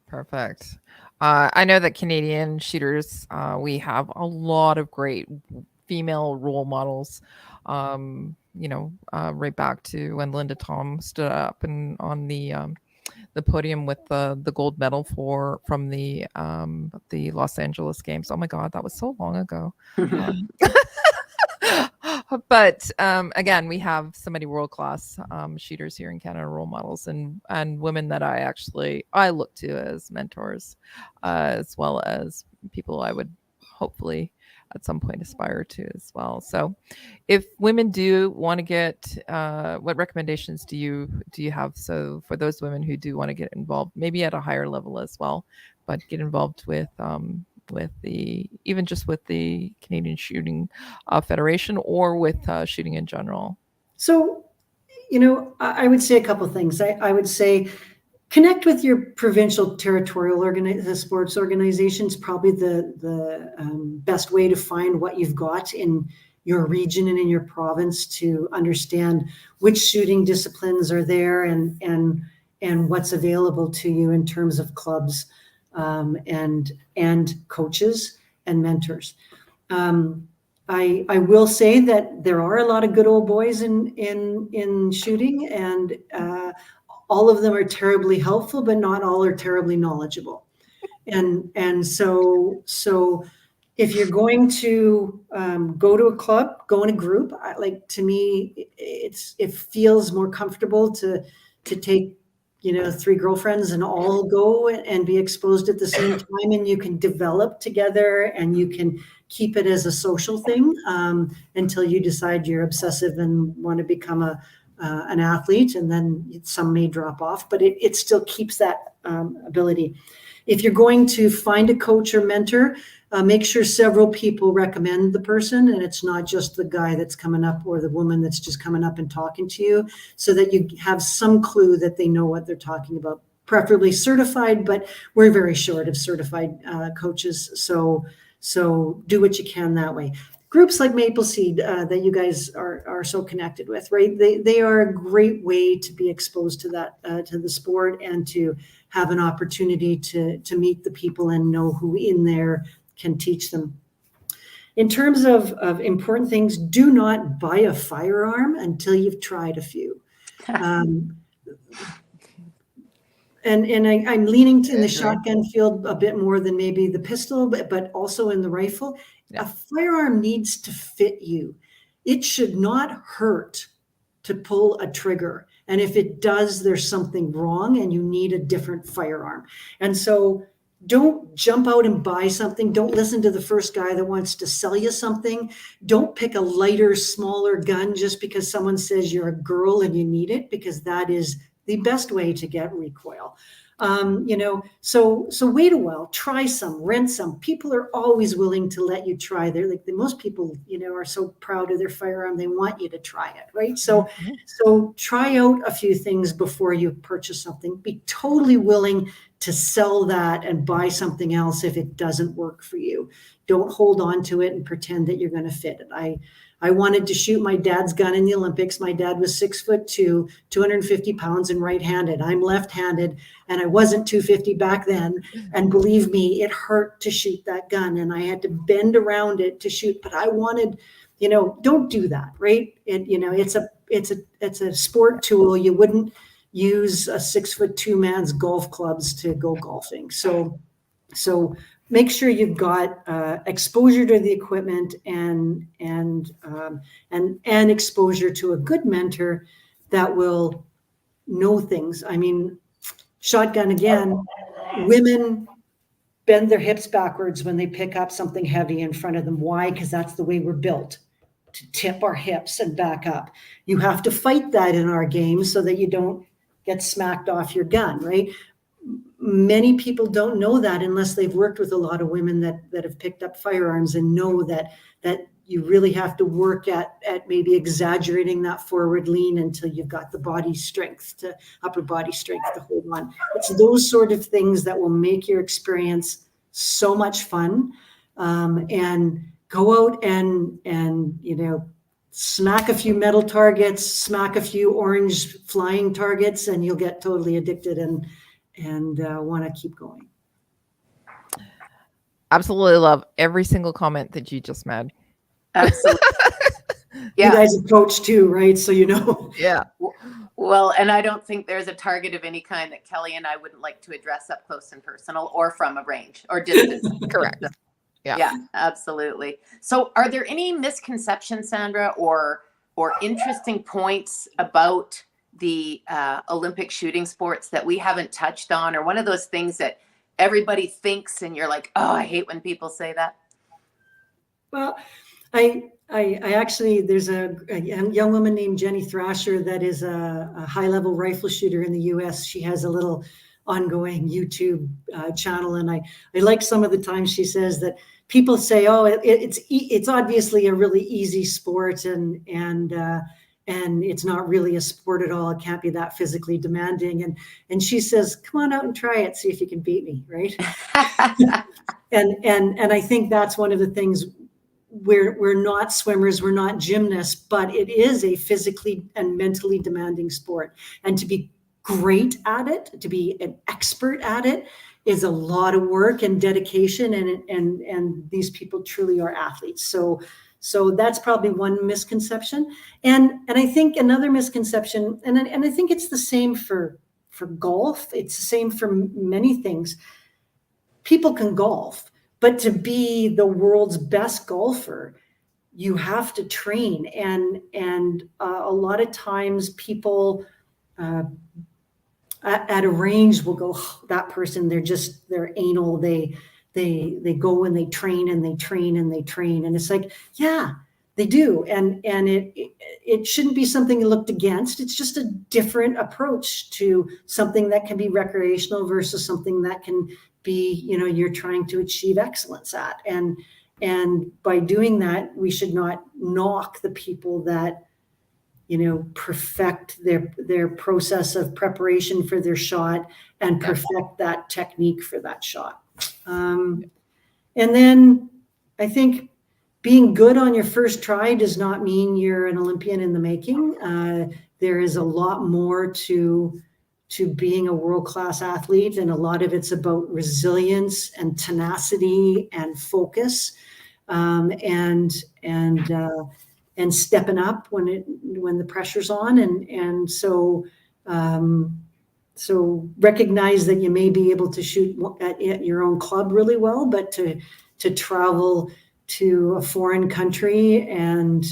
Perfect. I know that Canadian shooters, we have a lot of great female role models. Right back to when Linda Tom stood up and on the podium with the gold medal from the Los Angeles Games. Oh my God, that was so long ago. But again, we have so many world-class shooters here in Canada, role models, and women that I look to as mentors, as well as people I would hopefully at some point aspire to as well. So if women do want to get, what recommendations do you have? So for those women who do want to get involved, maybe at a higher level as well, but get involved with the Canadian Shooting Federation or with shooting in general. So, I would say a couple of things. I would say connect with your provincial territorial sports organizations. Probably the best way to find what you've got in your region and in your province to understand which shooting disciplines are there and what's available to you in terms of clubs and coaches and mentors. I will say that there are a lot of good old boys in shooting, and all of them are terribly helpful, but not all are terribly knowledgeable. And so if you're going to go to a club, go in a group, to me, it feels more comfortable to take, 3 girlfriends and all go and be exposed at the same time, and you can develop together and you can keep it as a social thing until you decide you're obsessive and want to become an athlete, and then some may drop off, but it still keeps that ability. If you're going to find a coach or mentor, make sure several people recommend the person, and it's not just the guy that's coming up or the woman that's just coming up and talking to you, so that you have some clue that they know what they're talking about, preferably certified, but we're very short of certified coaches. So do what you can that way. Groups like Maple Seed that you guys are so connected with, right? They are a great way to be exposed to that, to the sport, and to have an opportunity to meet the people and know who in there can teach them. In terms of important things, do not buy a firearm until you've tried a few. And I'm leaning in the shotgun field a bit more than maybe the pistol, but also in the rifle. Yeah. A firearm needs to fit you. It should not hurt to pull a trigger. And if it does, there's something wrong and you need a different firearm. And so don't jump out and buy something. Don't listen to the first guy that wants to sell you something. Don't pick a lighter, smaller gun just because someone says you're a girl and you need it, because that is the best way to get recoil. So wait a while, try some, rent some. People are always willing to let you try. They're like, most people, are so proud of their firearm, they want you to try it, right? So try out a few things before you purchase something. Be totally willing to sell that and buy something else if it doesn't work for you. Don't hold on to it and pretend that you're going to fit it. I wanted to shoot my dad's gun in the Olympics. My dad was 6'2", 250 pounds and right-handed. I'm left-handed, and I wasn't 250 back then. And believe me, it hurt to shoot that gun, and I had to bend around it to shoot. But I wanted, don't do that, right? It's a sport tool. You wouldn't use a 6'2" man's golf clubs to go golfing. So make sure you've got exposure to the equipment and exposure to a good mentor that will know things. I mean, shotgun again, women bend their hips backwards when they pick up something heavy in front of them. Why? Because that's the way we're built, to tip our hips and back up. You have to fight that in our game so that you don't get smacked off your gun, right? Many people don't know that unless they've worked with a lot of women that have picked up firearms and know that you really have to work at maybe exaggerating that forward lean until you've got the upper body strength to hold on. It's those sort of things that will make your experience so much fun, and go out and smack a few metal targets, smack a few orange flying targets, and you'll get totally addicted and want to keep going. Absolutely love every single comment that you just made. Absolutely. Yeah. You guys have coached too, right? So Yeah. Well, and I don't think there's a target of any kind that Kelly and I wouldn't like to address up close and personal or from a range or distance. Correct. Yeah, absolutely. So are there any misconceptions, Sandra, or interesting points about the Olympic shooting sports that we haven't touched on, or one of those things that everybody thinks and you're like, oh, I hate when people say that? Well, I actually, there's a young woman named Jenny Thrasher that is a high-level rifle shooter in the US. She has a little ongoing YouTube channel, and I like some of the times she says that people say, oh, it's obviously a really easy sport, and it's not really a sport at all. It can't be that physically demanding. And she says, come on out and try it. See if you can beat me. Right. and I think that's one of the things. We're not swimmers, we're not gymnasts, but it is a physically and mentally demanding sport. And to be great at it, to be an expert at it, is a lot of work and dedication. And these people truly are athletes. So that's probably one misconception. And I think another misconception, and I think it's the same for golf. It's the same for many things. People can golf, but to be the world's best golfer, you have to train. And a lot of times people at a range will go, oh, that person, they're anal. They go and they train and they train and they train. And it's like, yeah, they do. And it shouldn't be something looked against. It's just a different approach to something that can be recreational versus something that can be, you're trying to achieve excellence at. And by doing that, we should not knock the people that, perfect their process of preparation for their shot and perfect that technique for that shot. And then I think being good on your first try does not mean you're an Olympian in the making. There is a lot more to being a world-class athlete, and a lot of it's about resilience and tenacity and focus, and stepping up when the pressure's on, and so recognize that you may be able to shoot at your own club really well, but to travel to a foreign country and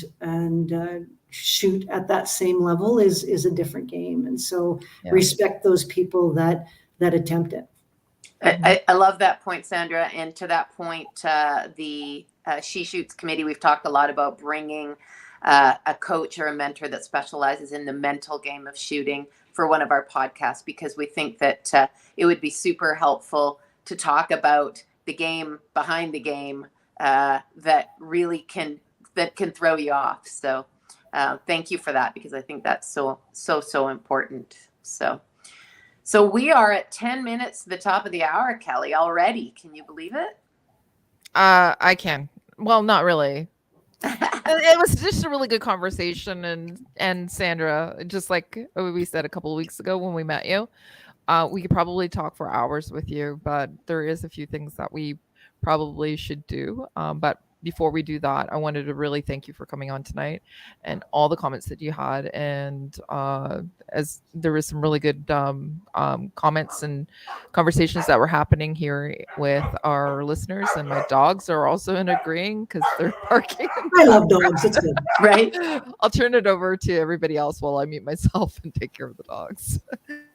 shoot at that same level is a different game. And so respect those people that attempt it. I love that point, Sandra. And to that point, the She Shoots Committee, we've talked a lot about bringing a coach or a mentor that specializes in the mental game of shooting for one of our podcasts, because we think that it would be super helpful to talk about the game behind the game that really can throw you off. So thank you for that, because I think that's so important. So we are at 10 minutes to the top of the hour, Kelly, already. Can you believe it? I can. Well, not really. It was just a really good conversation, and Sandra, just like we said a couple of weeks ago when we met you, we could probably talk for hours with you, but there is a few things that we probably should do. But before we do that, I wanted to really thank you for coming on tonight and all the comments that you had. And as there was some really good comments and conversations that were happening here with our listeners, and my dogs are also in agreeing because they're barking. I love dogs. It's good. Right? I'll turn it over to everybody else while I mute myself and take care of the dogs.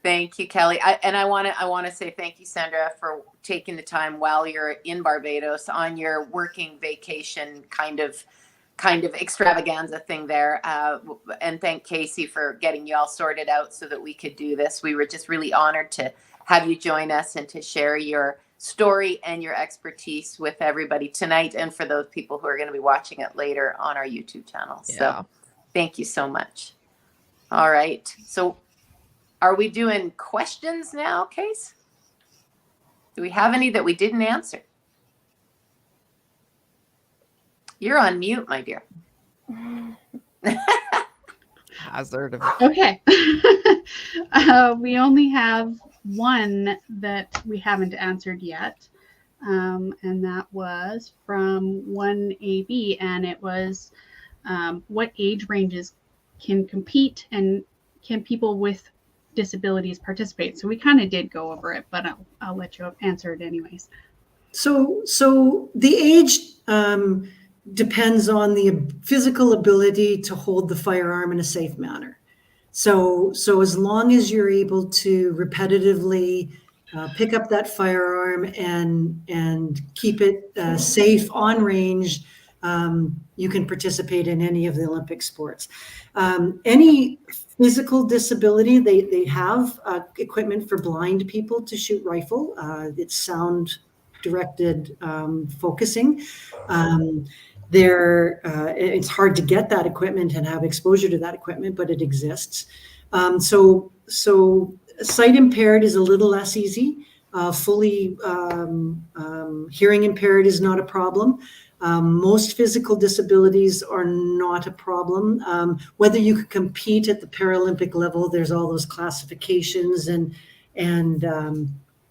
Thank you, Kelly. I want to say thank you, Sandra, for taking the time while you're in Barbados on your working vacation kind of extravaganza thing there. And thank Casey for getting you all sorted out so that we could do this. We were just really honored to have you join us and to share your story and your expertise with everybody tonight, and for those people who are going to be watching it later on our YouTube channel. Yeah. So thank you so much. All right. So are we doing questions now, Case? Do we have any that we didn't answer? You're on mute, my dear. Hazard. Okay. We only have one that we haven't answered yet. And that was from 1AB. And it was what age ranges can compete, and can people with disabilities participate? So we kind of did go over it, but I'll let you answer it anyways. So the age depends on the physical ability to hold the firearm in a safe manner. So as long as you're able to repetitively pick up that firearm and keep it safe on range, you can participate in any of the Olympic sports. Any physical disability, they have equipment for blind people to shoot rifle. It's sound directed focusing. It's hard to get that equipment and have exposure to that equipment, but it exists. So sight impaired is a little less easy. Fully hearing impaired is not a problem. Most physical disabilities are not a problem. Whether you could compete at the Paralympic level, there's all those classifications and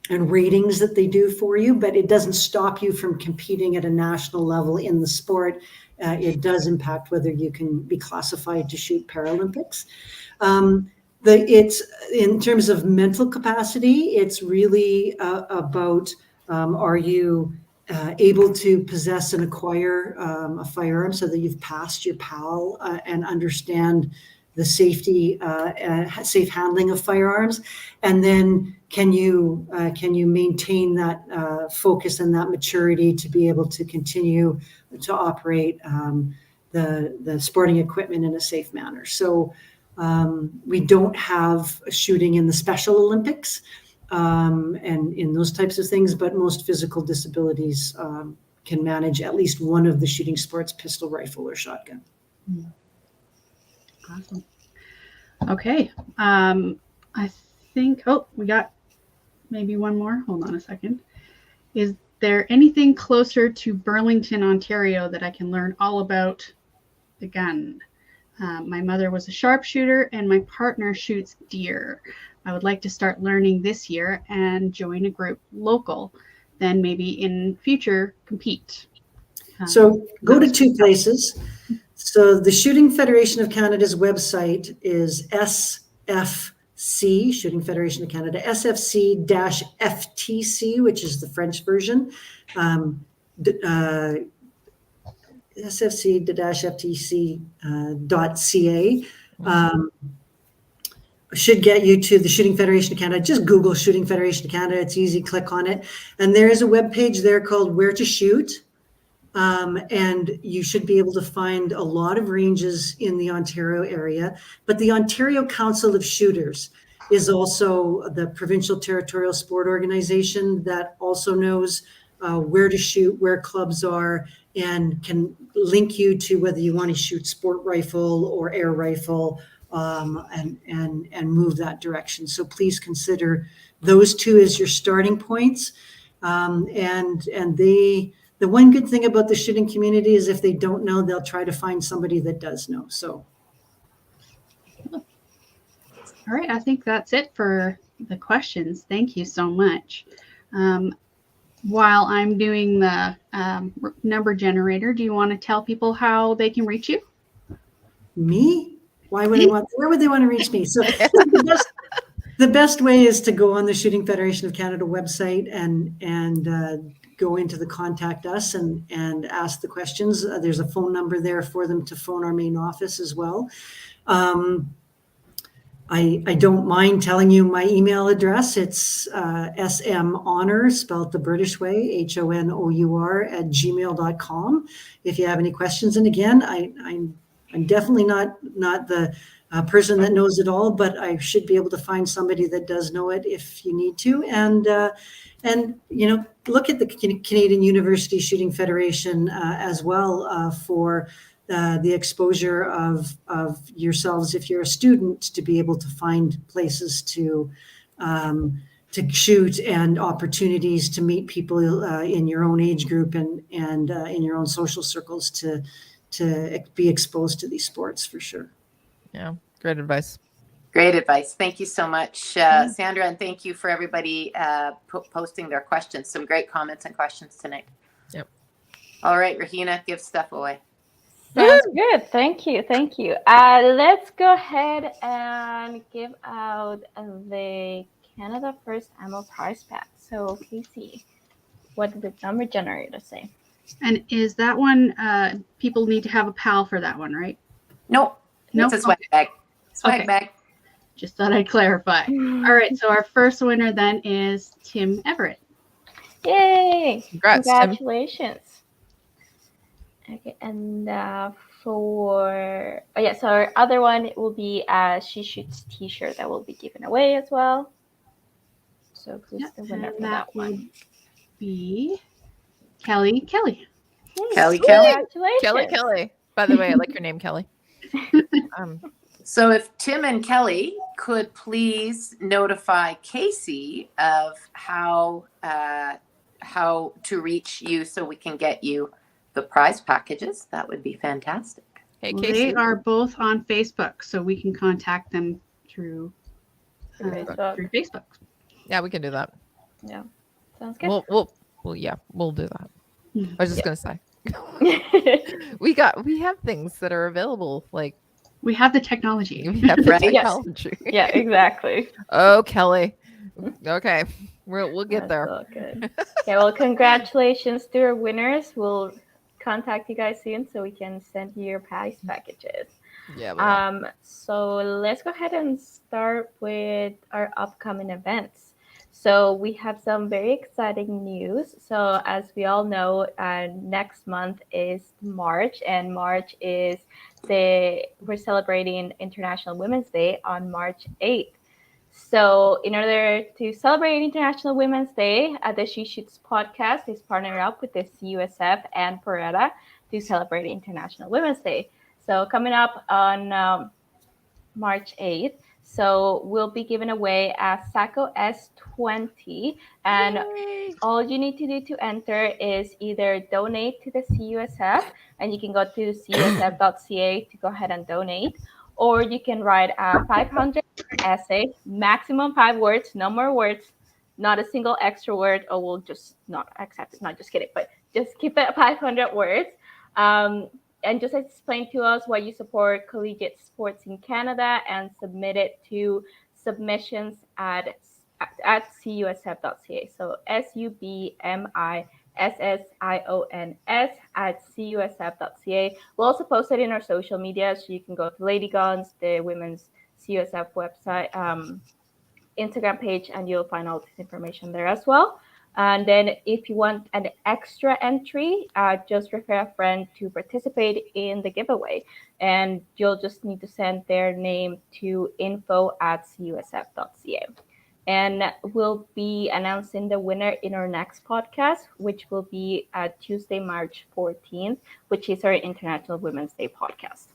ratings that they do for you, but it doesn't stop you from competing at a national level in the sport. It does impact whether you can be classified to shoot Paralympics. It's in terms of mental capacity, it's really about are you able to possess and acquire a firearm so that you've passed your PAL and understand the safety, safe handling of firearms, and then can you maintain that focus and that maturity to be able to continue to operate the sporting equipment in a safe manner. So we don't have shooting in the Special Olympics and in those types of things, but most physical disabilities can manage at least one of the shooting sports, pistol, rifle, or shotgun. Awesome. Okay. I think, we got maybe one more. Hold on a second. Is there anything closer to Burlington, Ontario that I can learn all about the gun? My mother was a sharpshooter and my partner shoots deer. I would like to start learning this year and join a group local, then maybe in future compete. So go to two places. So the Shooting Federation of Canada's website is SFC, Shooting Federation of Canada, SFC-FTC, which is the French version. SFC-FTC.ca. Should get you to the Shooting Federation of Canada. Just Google Shooting Federation of Canada. It's easy, click on it. And there is a web page there called Where to Shoot. And you should be able to find a lot of ranges in the Ontario area. But the Ontario Council of Shooters is also the provincial territorial sport organization that also knows where to shoot, where clubs are, and can link you to whether you want to shoot sport rifle or air rifle, and move that direction. So please consider those two as your starting points. The one good thing about the shooting community is if they don't know, they'll try to find somebody that does know. So. All right, I think that's it for the questions. Thank you so much. While I'm doing the number generator, do you want to tell people how they can reach you? Me? Where would they want to reach me? So the best way is to go on the Shooting Federation of Canada website and go into the contact us and ask the questions. There's a phone number there for them to phone our main office as well. I don't mind telling you my email address. It's smhonour, spelled the British way, HONOUR @gmail.com. If you have any questions. And again, I'm definitely not the person that knows it all, but I should be able to find somebody that does know it if you need to. And look at the Canadian University Shooting Federation as well for the exposure of yourselves if you're a student to be able to find places to shoot and opportunities to meet people in your own age group and in your own social circles to be exposed to these sports for sure. Yeah, great advice. Great advice. Thank you so much, Sandra, and thank you for everybody posting their questions. Some great comments and questions tonight. Yep. All right, Rahina, give stuff away. Sounds good. Thank you. Let's go ahead and give out the Canada First Ammo prize pack. So, Casey, what did the number generator say? And is that one, people need to have a PAL for that one, right? Nope. It's a swag bag. Swag bag. Just thought I'd clarify. All right, so our first winner then is Tim Everett. Yay! Congrats, Congratulations. Tim. Okay, and so our other one will be a She Shoots t-shirt that will be given away as well. So who's the winner for that one? Would be Kelly. Kelly. Congratulations. Kelly. By the way, I like your name, Kelly. So if Tim and Kelly could please notify Casey of how to reach you so we can get you the prize packages, that would be fantastic. Hey, Well, Casey. they are both on Facebook, so we can contact them through Facebook. Yeah, we can do that. Yeah, sounds good. We'll do that. I was just gonna say, we have things that are available. Like We have the technology. we have the Right? technology. Yeah, exactly. Oh, Kelly. Okay. We'll get That's there. all good. Okay, well, congratulations to our winners. We'll contact you guys soon so we can send you your prize packages. Yeah. We will. So let's go ahead and start with our upcoming events. So we have some very exciting news. So as we all know, next month is March, and March is we're celebrating International Women's Day on March 8th. So in order to celebrate International Women's Day, the She Shoots podcast is partnering up with the CUSF and Paretta to celebrate International Women's Day. So coming up on March 8th, so we'll be giving away a Sacco S20, and Yay! all you need to do to enter is either donate to the CUSF, and you can go to cusf.ca to go ahead and donate, or you can write a 500 essay, maximum 5 words, no more words, not a single extra word, or we'll just not accept it. Not just kidding, but just keep it 500 words. And just explain to us why you support collegiate sports in Canada, and submit it to submissions at cusf.ca. So submissions@cusf.ca. We'll also post it in our social media, so you can go to Lady Guns, the women's CUSF website, Instagram page, and you'll find all this information there as well. And then if you want an extra entry, just refer a friend to participate in the giveaway. And you'll just need to send their name to info@cusf.ca. And we'll be announcing the winner in our next podcast, which will be Tuesday, March 14th, which is our International Women's Day podcast.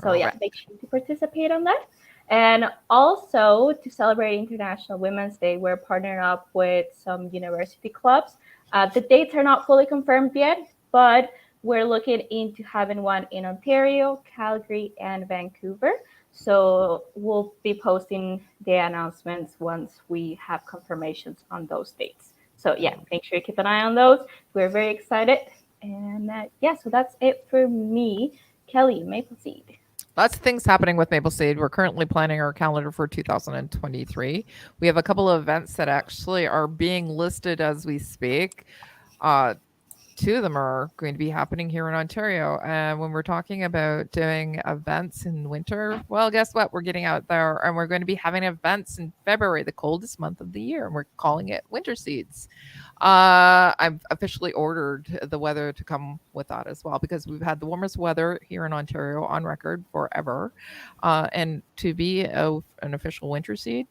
So yeah, make sure to participate on that. And also, to celebrate International Women's Day, we're partnering up with some university clubs. The dates are not fully confirmed yet, but we're looking into having one in Ontario, Calgary, and Vancouver. So we'll be posting the announcements once we have confirmations on those dates. So yeah, make sure you keep an eye on those. We're very excited. And so that's it for me. Kelly, Maple Seed. Lots of things happening with Maple Seed. We're currently planning our calendar for 2023. We have a couple of events that actually are being listed as we speak. 2 of them are going to be happening here in Ontario. And when we're talking about doing events in winter, well, guess what? We're getting out there and we're going to be having events in February, the coldest month of the year. And we're calling it Winter Seeds. I've officially ordered the weather to come with that as well, because we've had the warmest weather here in Ontario on record forever. And to be an official Winter Seed,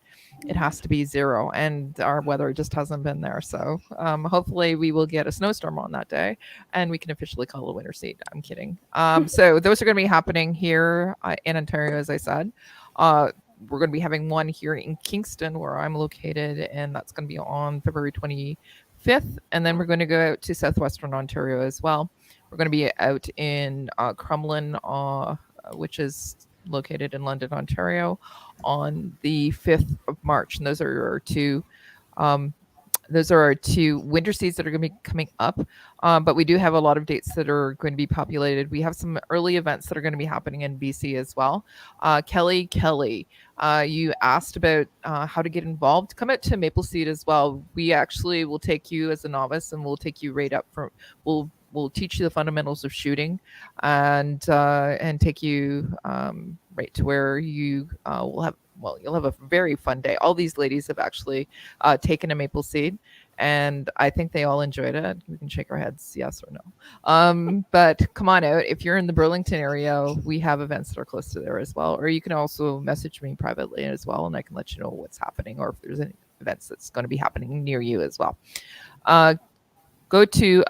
it has to be 0, and our weather just hasn't been there. So hopefully we will get a snowstorm on that day and we can officially call it Winter Seed. I'm kidding. So those are going to be happening here in Ontario, as I said. We're going to be having one here in Kingston, where I'm located, and that's going to be on February 25th. And then we're going to go out to Southwestern Ontario as well. We're going to be out in Crumlin, which is located in London, Ontario, on the 5th of March. And those are our two winter seeds that are going to be coming up. But we do have a lot of dates that are going to be populated. We have some early events that are going to be happening in BC as well. Kelly, you asked about how to get involved. Come out to Maple Seed as well. We actually will take you as a novice, and we'll take you right up from, we'll teach you the fundamentals of shooting, and take you right to where you you'll have a very fun day. All these ladies have actually taken a Maple Seed, and I think they all enjoyed it. We can shake our heads yes or no. But come on out. If you're in the Burlington area, we have events that are close to there as well. Or you can also message me privately as well, and I can let you know what's happening, or if there's any events that's going to be happening near you as well. Go to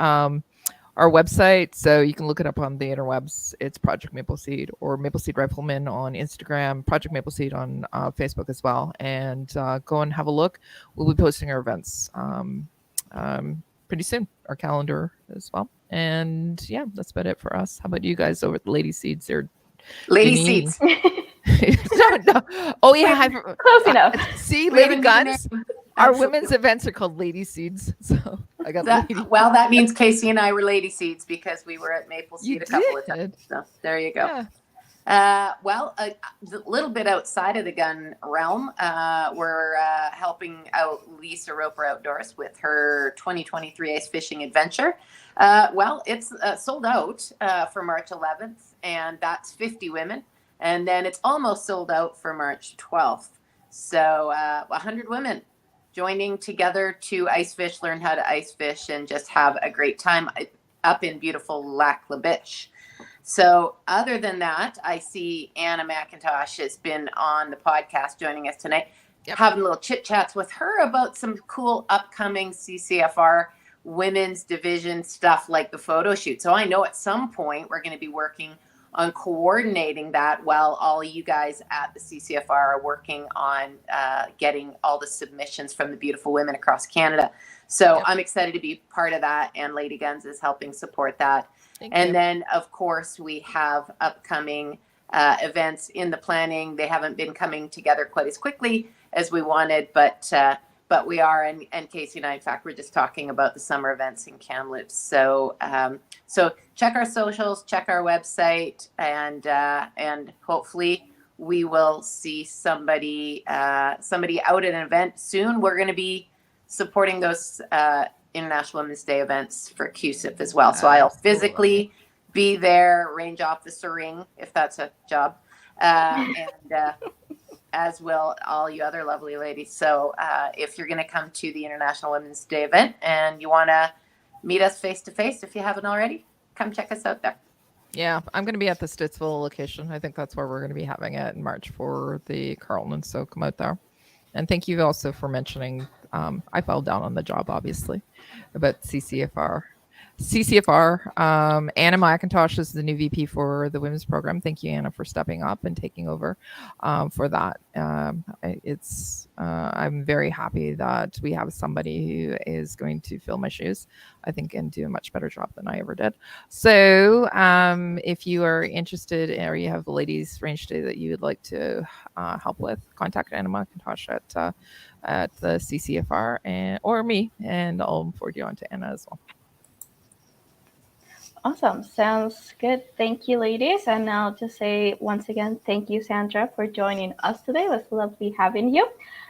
our website, so you can look it up on the interwebs. It's Project Maple Seed, or Maple Seed Rifleman on Instagram, Project Maple Seed on Facebook as well, and go and have a look. We'll be posting our events pretty soon, our calendar as well. And yeah, that's about it for us. How about you guys over at the Lady Seeds? Or Lady Seeds. no. Oh yeah, Close enough. See, Lady Guns. Our women's events are called Lady Seeds. So I got that. Well, that means Casey and I were Lady Seeds because we were at Maple Seed a couple of times. So there you go. Well, a little bit outside of the gun realm, we're helping out Lisa Roper Outdoors with her 2023 ice fishing adventure. Well, it's sold out for March 11th, and that's 50 women. And then it's almost sold out for March 12th. So 100 women joining together to ice fish, learn how to ice fish, and just have a great time up in beautiful Lac La Biche. So other than that, I see Anna McIntosh has been on the podcast joining us tonight, having little chit chats with her about some cool upcoming CCFR women's division stuff like the photo shoot. So I know at some point we're going to be working on coordinating that while all you guys at the CCFR are working on getting all the submissions from the beautiful women across Canada. So I'm excited to be part of that, and Lady Guns is helping support that. And then, of course, we have upcoming events in the planning. They haven't been coming together quite as quickly as we wanted, but we are. And Casey and I, in fact, we're just talking about the summer events in Kamloops. So so check our socials, check our website, and hopefully we will see somebody out at an event soon. We're going to be supporting those International Women's Day events for QSIP as well. So I'll physically be there, range officer ring, if that's a job, and as will all you other lovely ladies. So if you're going to come to the International Women's Day event and you want to meet us face to face, if you haven't already, come check us out there. Yeah, I'm going to be at the Stittsville location. I think that's where we're going to be having it in March for the Carlton. So come out there. And thank you also for mentioning, I fell down on the job, obviously, about CCFR. Anna McIntosh is the new VP for the women's program. Thank you, Anna, for stepping up and taking over for that. I'm very happy that we have somebody who is going to fill my shoes, I think, and do a much better job than I ever did. So if you are interested or you have a ladies range day that you would like to help with, contact Anna McIntosh at the CCFR or me, and I'll forward you on to Anna as well. Awesome. Sounds good. Thank you, ladies. And I'll just say once again, thank you, Sandra, for joining us today. It was lovely having you.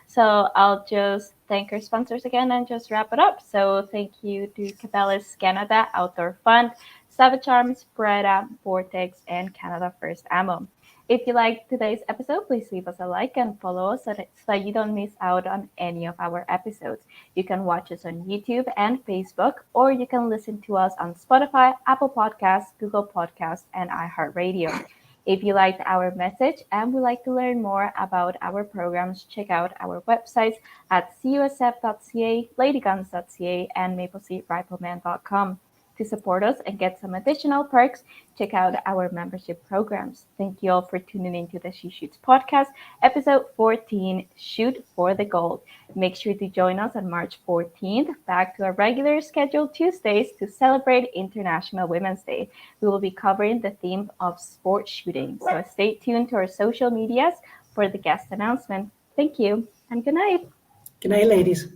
So I'll just thank our sponsors again and just wrap it up. So thank you to Cabela's Canada Outdoor Fund, Savage Arms, Breda, Vortex, and Canada First Ammo. If you liked today's episode, please leave us a like and follow us so that you don't miss out on any of our episodes. You can watch us on YouTube and Facebook, or you can listen to us on Spotify, Apple Podcasts, Google Podcasts, and iHeartRadio. If you liked our message and would like to learn more about our programs, check out our websites at cusf.ca, ladyguns.ca, and mapleseedrifleman.com. To support us and get some additional perks, check out our membership programs. Thank you all for tuning into the She Shoots podcast, episode 14, Shoot for the Gold. Make sure to join us on March 14th, back to our regular scheduled Tuesdays to celebrate International Women's Day. We will be covering the theme of sport shooting. So stay tuned to our social medias for the guest announcement. Thank you and good night. Good night, ladies.